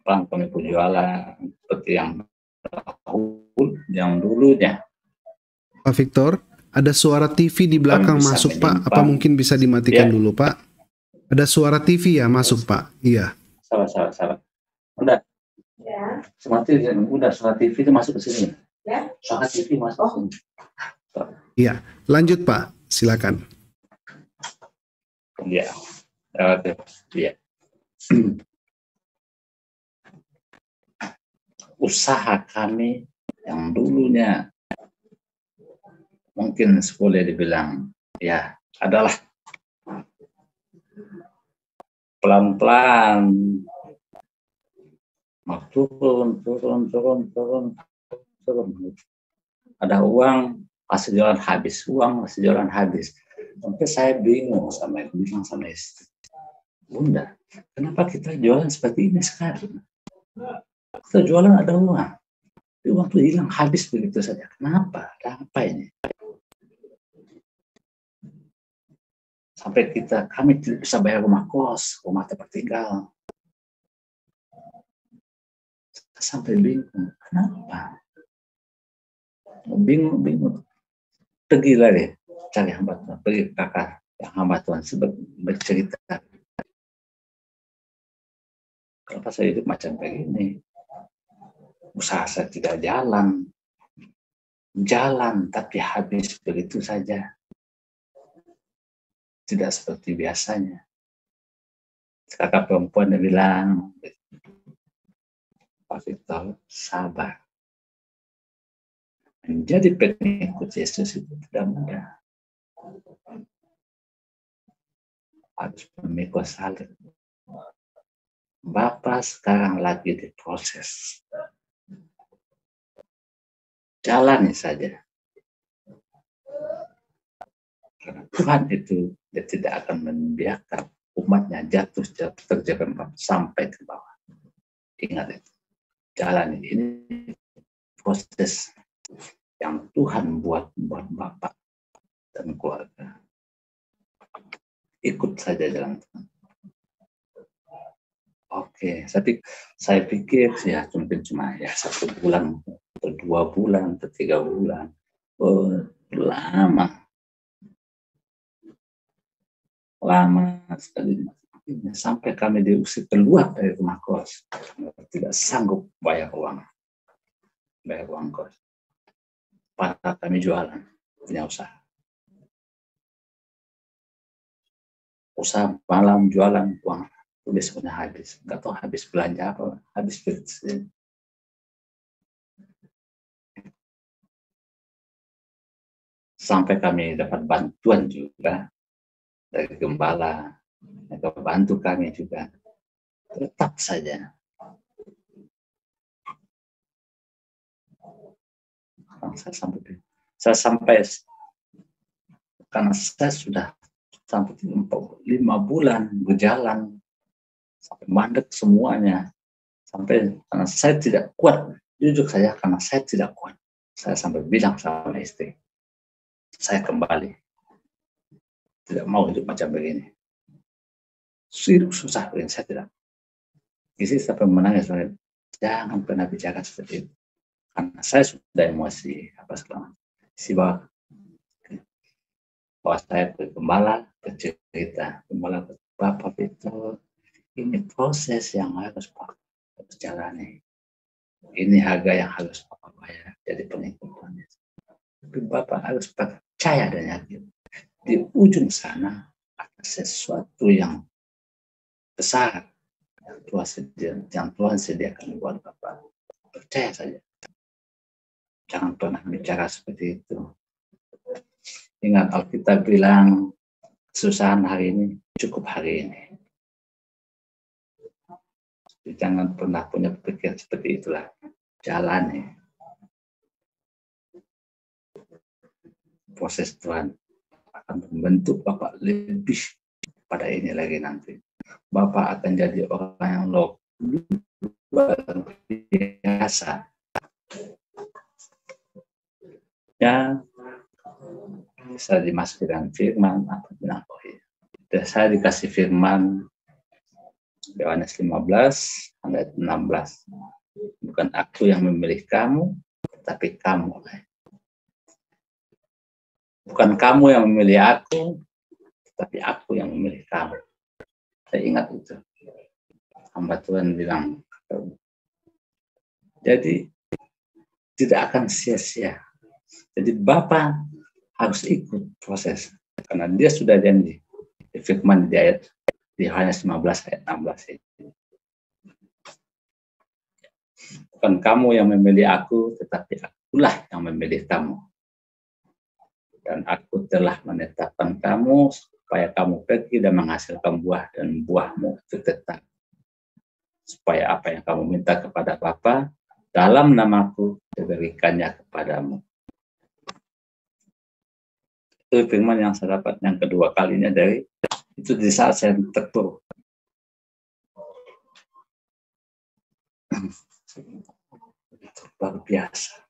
Kami penjualan seperti yang dulunya. Pak Victor, ada suara TV di belakang masuk Pak. Apa mungkin bisa dimatikan dulu Pak? Ada suara TV ya masuk Pak? Iya. Salah. Udah. Ya. Suara TV itu masuk ke sini. Ya. Suara TV masuk. Iya. Lanjut Pak, silakan. Iya. Iya. Usaha kami yang dulunya mungkin boleh dibilang ya adalah pelan-pelan turun. Ada uang pas jualan habis, sampai saya bingung bilang sama istri, Bunda, kenapa kita jualan seperti ini sekarang? Kita jualan ada uang, uang itu hilang habis begitu saja. Kenapa? Ada apa ini? Sampai kami tidak bisa bayar rumah kos, rumah tempat tinggal. Sampai bingung, kenapa? Bingung. Pergi lagi cari hamba Tuhan, pergi kakak yang hamba Tuhan bercerita. Kenapa saya hidup macam begini? Usaha saya tidak jalan tapi habis begitu saja. Tidak seperti biasanya. Kakak perempuan dia bilang, Pak Victor, sabar. Menjadi pengikut Yesus itu tidak mudah. Harus memikul salib. Bapak sekarang lagi diproses. Jalani saja. Karena Tuhan itu dia tidak akan membiarkan umatnya jatuh terjerembab sampai ke bawah. Ingat itu. Jalani ini proses yang Tuhan buat Bapak dan keluarga. Ikut saja jalan Tuhan. Oke, saya pikir ya mungkin cuma ya 1 bulan, atau 2 bulan, atau 3 bulan. Lama sekali. Sampai kami diusir keluar dari rumah kos. Tidak sanggup bayar uang kos. Pada kami jualan, punya usaha. Usaha malam jualan uang. Besoknya habis, nggak tahu habis belanja apa, habis bersih. Sampai kami dapat bantuan juga dari gembala, yang bantu kami juga. Tetap saja Saya sampai karena saya sudah sampai 5 bulan berjalan sampai mandek semuanya, sampai karena saya tidak kuat, jujur saya, karena saya tidak kuat, saya sampai bilang sama istri, saya kembali, tidak mau hidup macam begini, susah begini, saya tidak. Istri sampai menangis, jangan pernah bicara seperti itu, karena saya sudah emosi apa segala macam. Bahwa saya bergembala bercerita, gembala Bapak itu, ini proses yang harus Pak jalani, ini harga yang harus Bapak bayar jadi pengikut Tuhan Yesus. Tapi Bapak harus percaya dan yakin di ujung sana ada sesuatu yang besar yang Tuhan sediakan buat Bapak. Percaya saja, jangan pernah bicara seperti itu. Ingat, Alkitab bilang kesusahan hari ini cukup hari ini. Jangan pernah punya pikir seperti itulah. Jalani. Proses Tuhan akan membentuk Bapak lebih pada ini lagi nanti. Bapak akan jadi orang yang luar biasa. Ya, saya dimasukkan firman apa bilang, oh iya. Saya dikasih firman Yohanes 15 ayat 16. Bukan aku yang memilih kamu, tapi kamu. Bukan kamu yang memilih aku, tapi aku yang memilih kamu. Saya ingat itu. Hamba Tuhan bilang. Jadi tidak akan sia-sia. Jadi Bapak harus ikut proses, karena dia sudah janji di firman di ayat di Yohanes 15 ayat 16 ini. Bukan kamu yang memilih aku, tetapi akulah yang memilih kamu. Dan aku telah menetapkan kamu supaya kamu pergi dan menghasilkan buah, dan buahmu itu tetap. Supaya apa yang kamu minta kepada Bapa dalam namaku diberikannya kepadamu. Itu firman yang saya dapat yang kedua kalinya dari itu di saat saya terpuruk.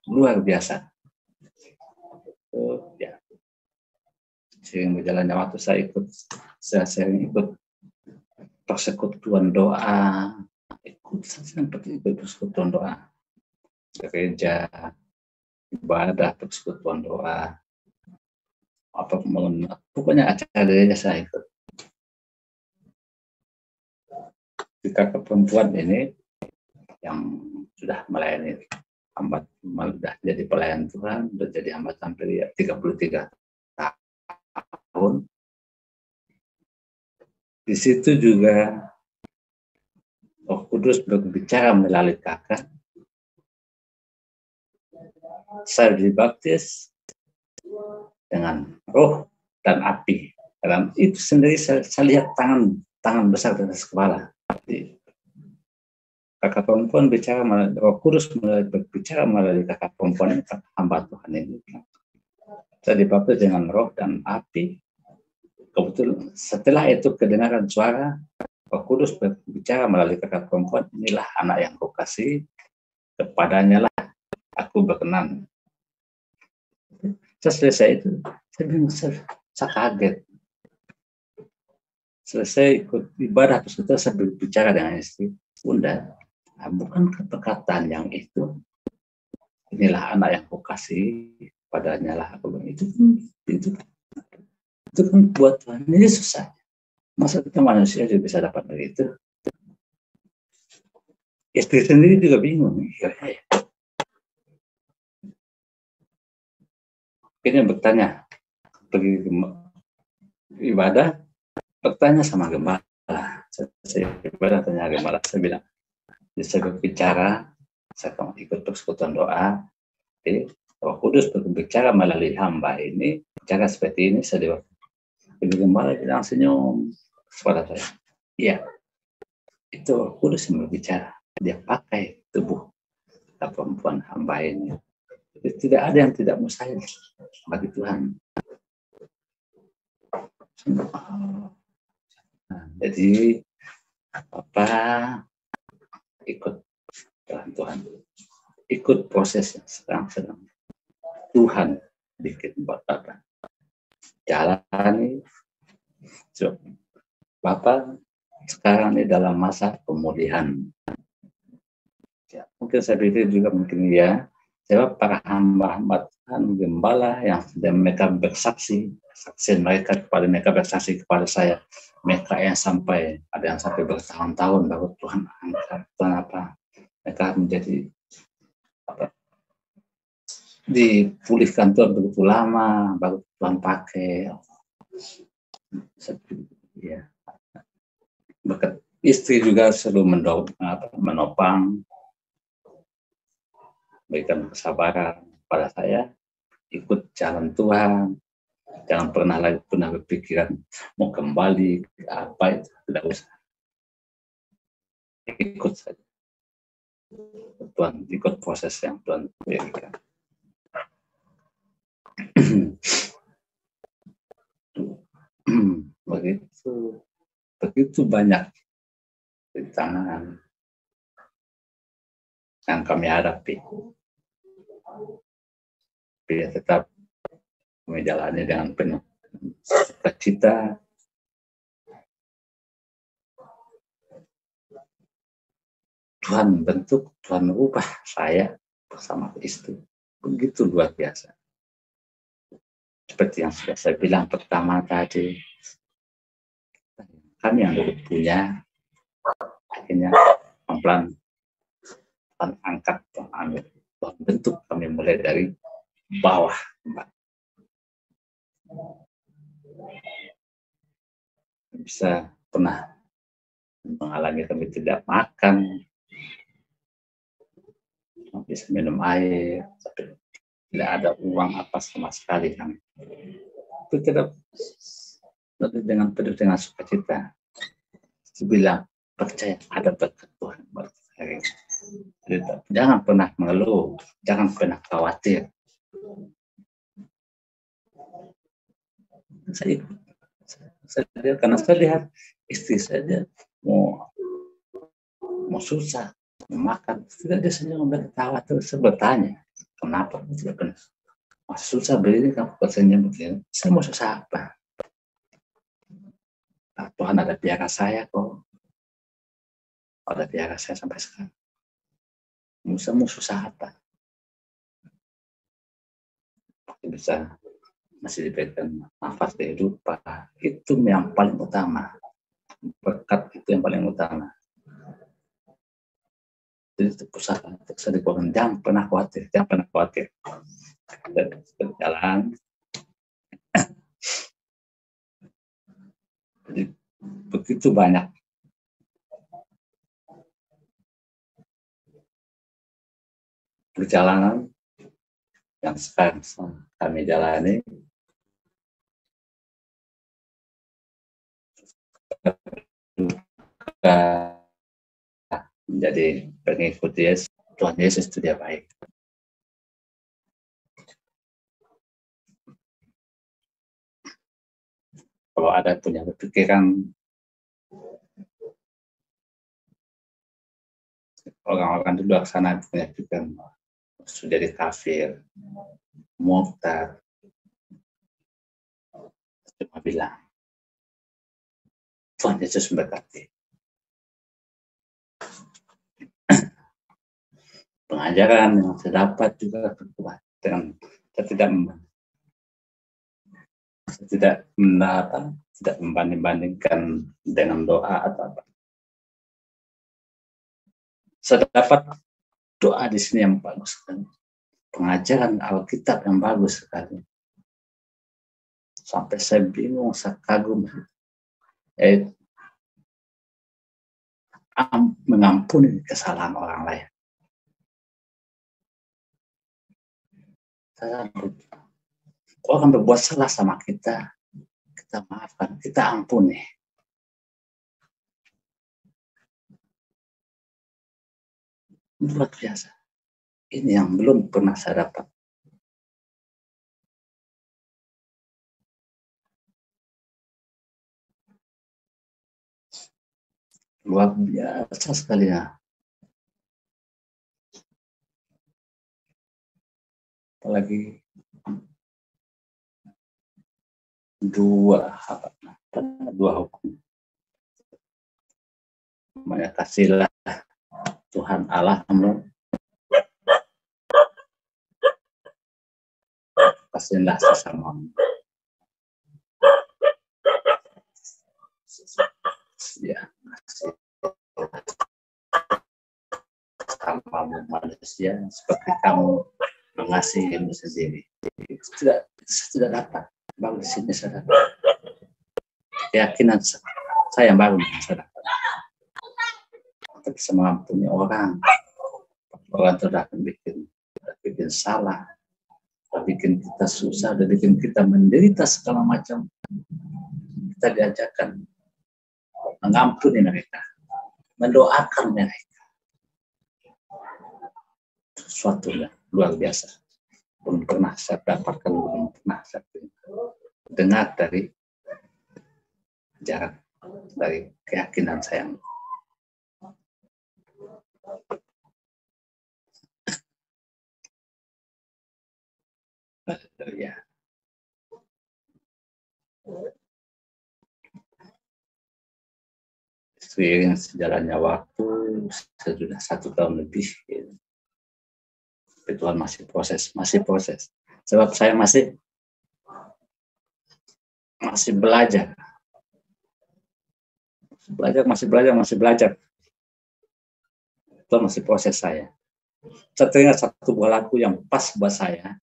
Luar biasa. Ya. Sering berjalannya waktu saya sering ikut persekutuan doa, seperti ikut persekutuan doa, gereja, ibadah, persekutuan doa, pokoknya acara gereja saya ikut. Di kakak perempuan ini yang sudah melayani hamba, sudah jadi pelayan Tuhan, sudah jadi hamba sampai 33 tahun. Di situ juga Roh Kudus berbicara melalui kakak. Saya dibaptis dengan roh dan api. Dan itu sendiri saya lihat tangan besar di atas kepala. Kakak perempuan bicara melalui Roh Kudus, berbicara melalui kakak perempuan hamba Tuhan ini. Saya dibaptis dengan roh dan api. Kebetulan setelah itu kedengaran suara Roh Kudus berbicara melalui kakak perempuan, inilah anak yang kau kasih, kepadanya lah aku berkenan. Selesai itu, saya kaget. Selesai ikut ibadah, terus kita saya berbicara dengan istri, Bunda, bukan perkataan yang itu, inilah anak yang kau kasih, padanya lah aku bilang, itu kan buat Tuhan Yesus saja. Masa kita manusia juga bisa dapat begitu? Istri sendiri juga bingung. Akhirnya bertanya, pergi ibadah, bertanya sama gembala. Saya ibadah tanya gembala, saya bilang, saya berbicara, saya ikut persekutuan doa, jadi Roh Kudus berbicara melalui hamba ini, bicara seperti ini, saya gembala bilang senyum kepada saya. Iya, itu Roh Kudus yang berbicara. Dia pakai tubuh perempuan hamba ini. Jadi tidak ada yang tidak mustahil bagi Tuhan. Nah, jadi Bapak ikut Tuhan, ikut proses yang sedang Tuhan bikin buat Bapak. Jalani. Bapak sekarang ini dalam masa pemulihan. Ya, mungkin saya pikir juga mungkin ya, sebab para hamba-hamba Tuhan, gembala yang sudah mereka bersaksi, saksi mereka bersaksi kepada saya, mereka yang sampai ada yang sampai bertahun-tahun baru Tuhan angkat, Tuhan mereka menjadi dipulihkan Tuhan begitu lama, baru Tuhan pakai. Ya. Istri juga selalu menopang, berikan kesabaran pada saya, ikut jalan Tuhan, jangan pernah berpikiran mau kembali apa itu, tidak usah, ikut saja Tuhan, ikut proses yang Tuhan berikan. begitu banyak rintangan yang kami hadapi, tapi tetap kami jalani dengan penuh sukacita. Tuhan bentuk, Tuhan ubah saya bersama istri begitu luar biasa. Seperti yang sudah saya bilang pertama tadi, kami yang dulu punya, akhirnya pelan-pelan angkat, ambil, bentuk kami mulai dari bawah. Bisa pernah mengalami kami tidak makan, bisa minum air, tapi tidak ada uang apa sama sekali kami. Itu tidak dengan penuh dengan sukacita. Bilang percaya ada berkat Tuhan. Jangan pernah mengeluh, jangan pernah khawatir. Karena saya lihat istri saja mau susah, mau makan, tidak dia senyum berketawa terus. Saya bertanya, kenapa tidak pernah? Masih susah beli kamu senyum begini. Saya mau susah apa? Nah, Tuhan ada piara saya kok. Ada piara saya sampai sekarang. Mau susah apa? Bisa masih diberikan nafas kehidupan, itu yang paling utama. Berkat itu yang paling utama. Jadi itu pusat saya dikuatkan, jangan pernah khawatir. Dan berjalan. Jadi begitu banyak perjalanan yang sekarang kami jalani. Menjadi pengikut Yesus, Tuhan Yesus itu dia baik. Kalau ada punya pikiran orang-orang di luar sana punya pikiran sudah jadi kafir, murtad, cuma bilang Tuhan Yesus memberkati. Pengajaran yang saya dapat juga berkuat dengan saya tidak membanding-bandingkan dengan doa atau apa. Saya dapat doa di sini yang bagus sekali, pengajaran Alkitab yang bagus sekali. Sampai saya bingung, saya kagum. Mengampuni kesalahan orang lain. Orang berbuat salah sama kita maafkan, kita ampuni. Luar biasa. Ini yang belum pernah saya dapat luar biasa sekali ya. Apalagi dua hukum. Namanya kasihlah Tuhan Allahmu, kasihlah sesamamu. Ya, sesamamu manusia seperti kamu mengasihimu sendiri. Itu tidak dapat. Baru di sini saya dapat. Keyakinan saya yang baru saya dapat. Kita bisa mengampuni orang sudah bikin salah, sudah bikin kita susah, sudah bikin kita menderita segala macam. Kita diajarkan mengampuni mereka, mendoakan mereka. Sesuatu yang luar biasa. Belum pernah saya dapatkan, belum pernah saya dengar dari ajaran, dari keyakinan saya. Ya. Seiring sejalannya waktu, sudah 1 tahun lebih, ya. Tuhan masih proses. Sebab saya masih belajar. Tuhan masih proses saya. Saya teringat satu buah lagu yang pas buat saya.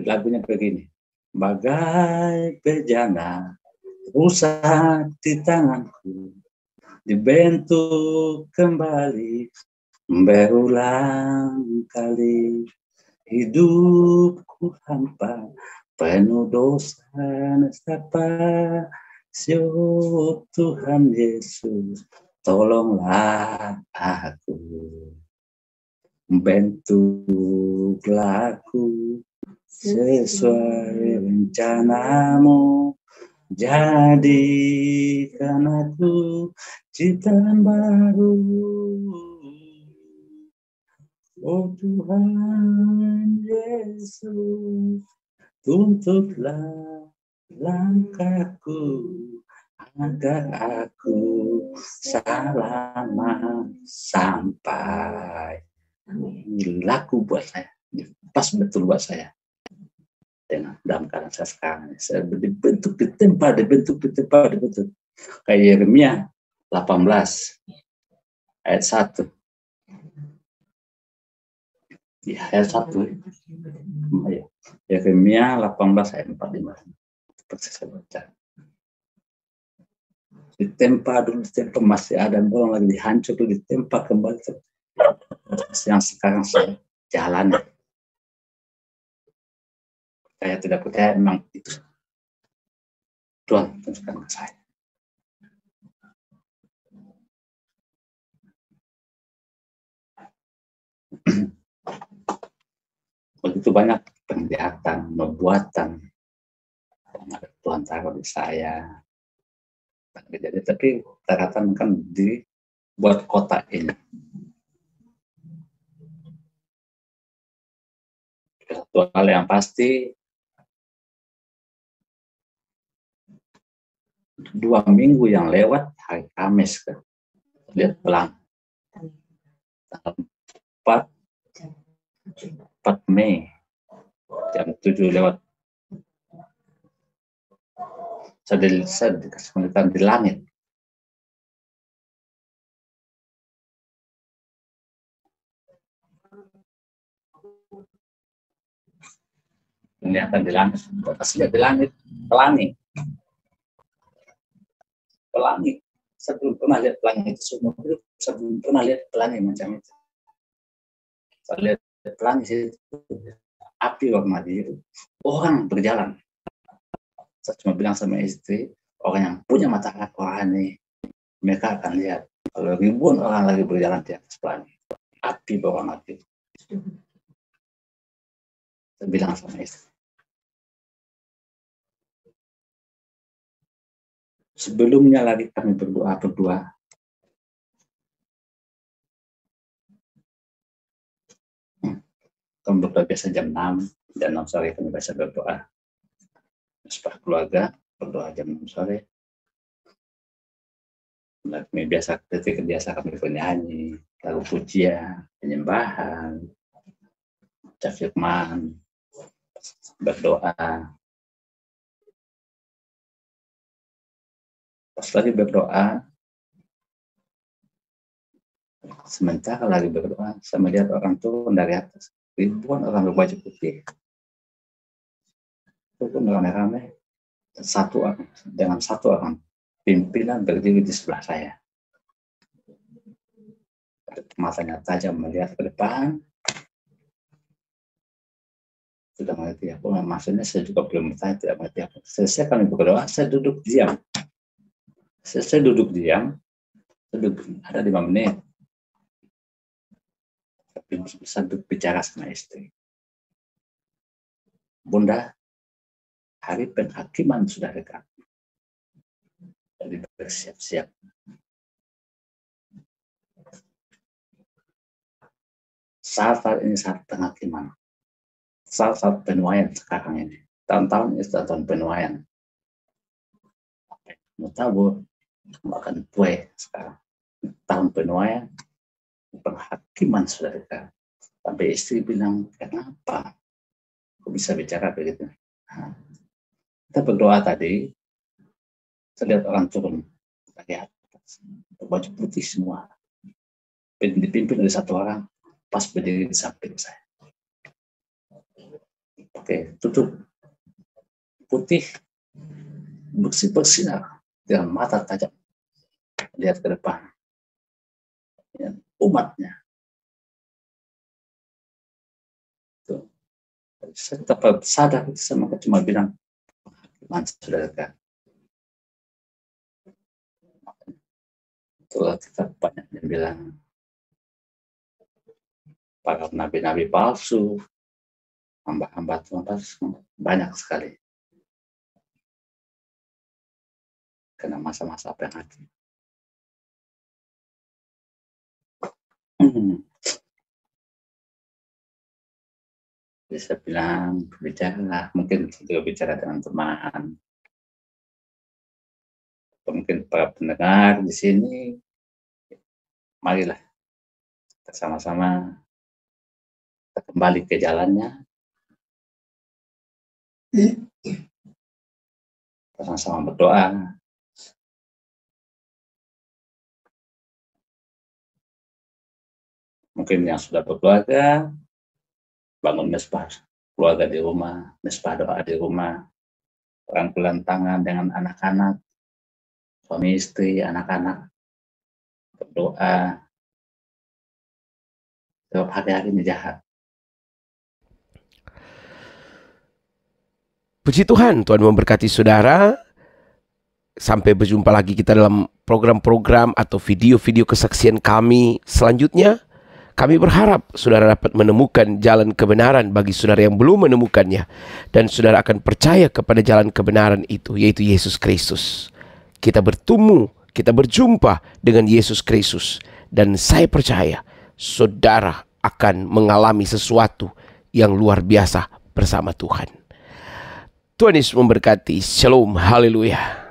Lagunya begini. Bagai bejana rusak di tanganku, dibentuk kembali berulang kali. Hidupku hampa, penuh dosa nestapa. Tuhan Yesus, tolonglah aku. Bentuklah aku sesuai rencanamu. Jadikan aku ciptaan baru. Oh Tuhan Yesus, tuntutlah langkahku agar aku selamat sampai. Laku buat saya, pas betul buat saya. Dalam keadaan saya sekarang, saya dibentuk, ditempa. Kayak Yeremia 18 ayat 1. Ya, ayat 1. Yeremia 18 ayat 45. Seperti saya baca. Ditempa masih ada orang lagi dihancur, ditempa kembali. Yang sekarang saya jalani. Saya tidak percaya, memang itu Tuhan tunjukkan ke saya. Begitu banyak penglihatan, nubuatan yang Tuhan taruh di saya. Jadi, tapi ternyata kan dibuat kota ini. Satu hal yang pasti, 2 minggu yang lewat, hari Kamis, kan, lihat pelang. Tanggal 4 Mei, jam 7 lewat. Saya dikasih penglihatan di langit. Penglihatan di langit, lihat di langit, pelangi. Saya belum pernah lihat pelangi itu semua. Saya belum pernah lihat pelangi macam itu. Saya lihat pelangi itu, api warna biru, orang berjalan. Saya cuma bilang sama istri, orang yang punya mata rohani, mereka akan lihat kalau ribuan orang lagi berjalan di atas pelangi, api berwarna biru. Saya bilang sama istri. Sebelumnya lagi kami berdoa berdua. Kami berdoa biasa jam 6 dan 6 sore kami biasa berdoa. Mesbah keluarga berdoa jam 6 sore. Kami biasa ketika biasa kami bernyanyi, lagu pujian, penyembahan, baca firman, berdoa. Pas lagi berdoa, sementara lagi berdoa, saya melihat orang turun dari atas. Ribuan orang berbaju putih. Turun ramai-ramai. Dengan satu orang pimpinan berdiri di sebelah saya. Matanya tajam melihat ke depan. Sudah mengerti apa maksudnya, saya juga belum bertanya, tidak mengerti apa. Selesai kami berdoa, saya duduk diam. Saya duduk diam, ada 5 menit. Tapi saya bicara sama istri. Bunda, hari penghakiman sudah dekat. Jadi bersiap-siap. Saat ini saat penghakiman. Saat penuaian sekarang ini. Tahun-tahun ini tahun penuaian. Mau tabur, makan kue sekarang. Tahun penuaian, penghakiman sudah dekat. Sampai istri bilang, kenapa? Kok bisa bicara begitu? Nah, kita berdoa tadi, saya lihat orang turun dari atas, baju putih semua, dipimpin oleh satu orang, pas berdiri di samping saya. Oke, tutup putih, bersinar dengan mata tajam, lihat ke depan, umatnya. Tuh. Saya tetap sadar, sama cuma bilang, sudah dekat. Itulah kita banyak yang bilang para nabi-nabi palsu, hamba-hamba Tuhan palsu, banyak sekali. Karena masa-masa penghakiman. Bisa bilang, bicara, mungkin juga bicara dengan teman. Mungkin para pendengar di sini, marilah kita sama-sama kembali ke jalannya, sama-sama berdoa. Mungkin yang sudah berkeluarga, bangun mesbah keluarga di rumah, mesbah doa di rumah, rangkulan tangan dengan anak-anak, suami istri, anak-anak, berdoa. Sebab hari-hari ini jahat. Puji Tuhan, Tuhan memberkati saudara. Sampai berjumpa lagi kita dalam program-program atau video-video kesaksian kami selanjutnya. Kami berharap saudara dapat menemukan jalan kebenaran bagi saudara yang belum menemukannya. Dan saudara akan percaya kepada jalan kebenaran itu, yaitu Yesus Kristus. Kita bertemu, kita berjumpa dengan Yesus Kristus. Dan saya percaya saudara akan mengalami sesuatu yang luar biasa bersama Tuhan. Tuhan Yesus memberkati. Shalom, haleluya.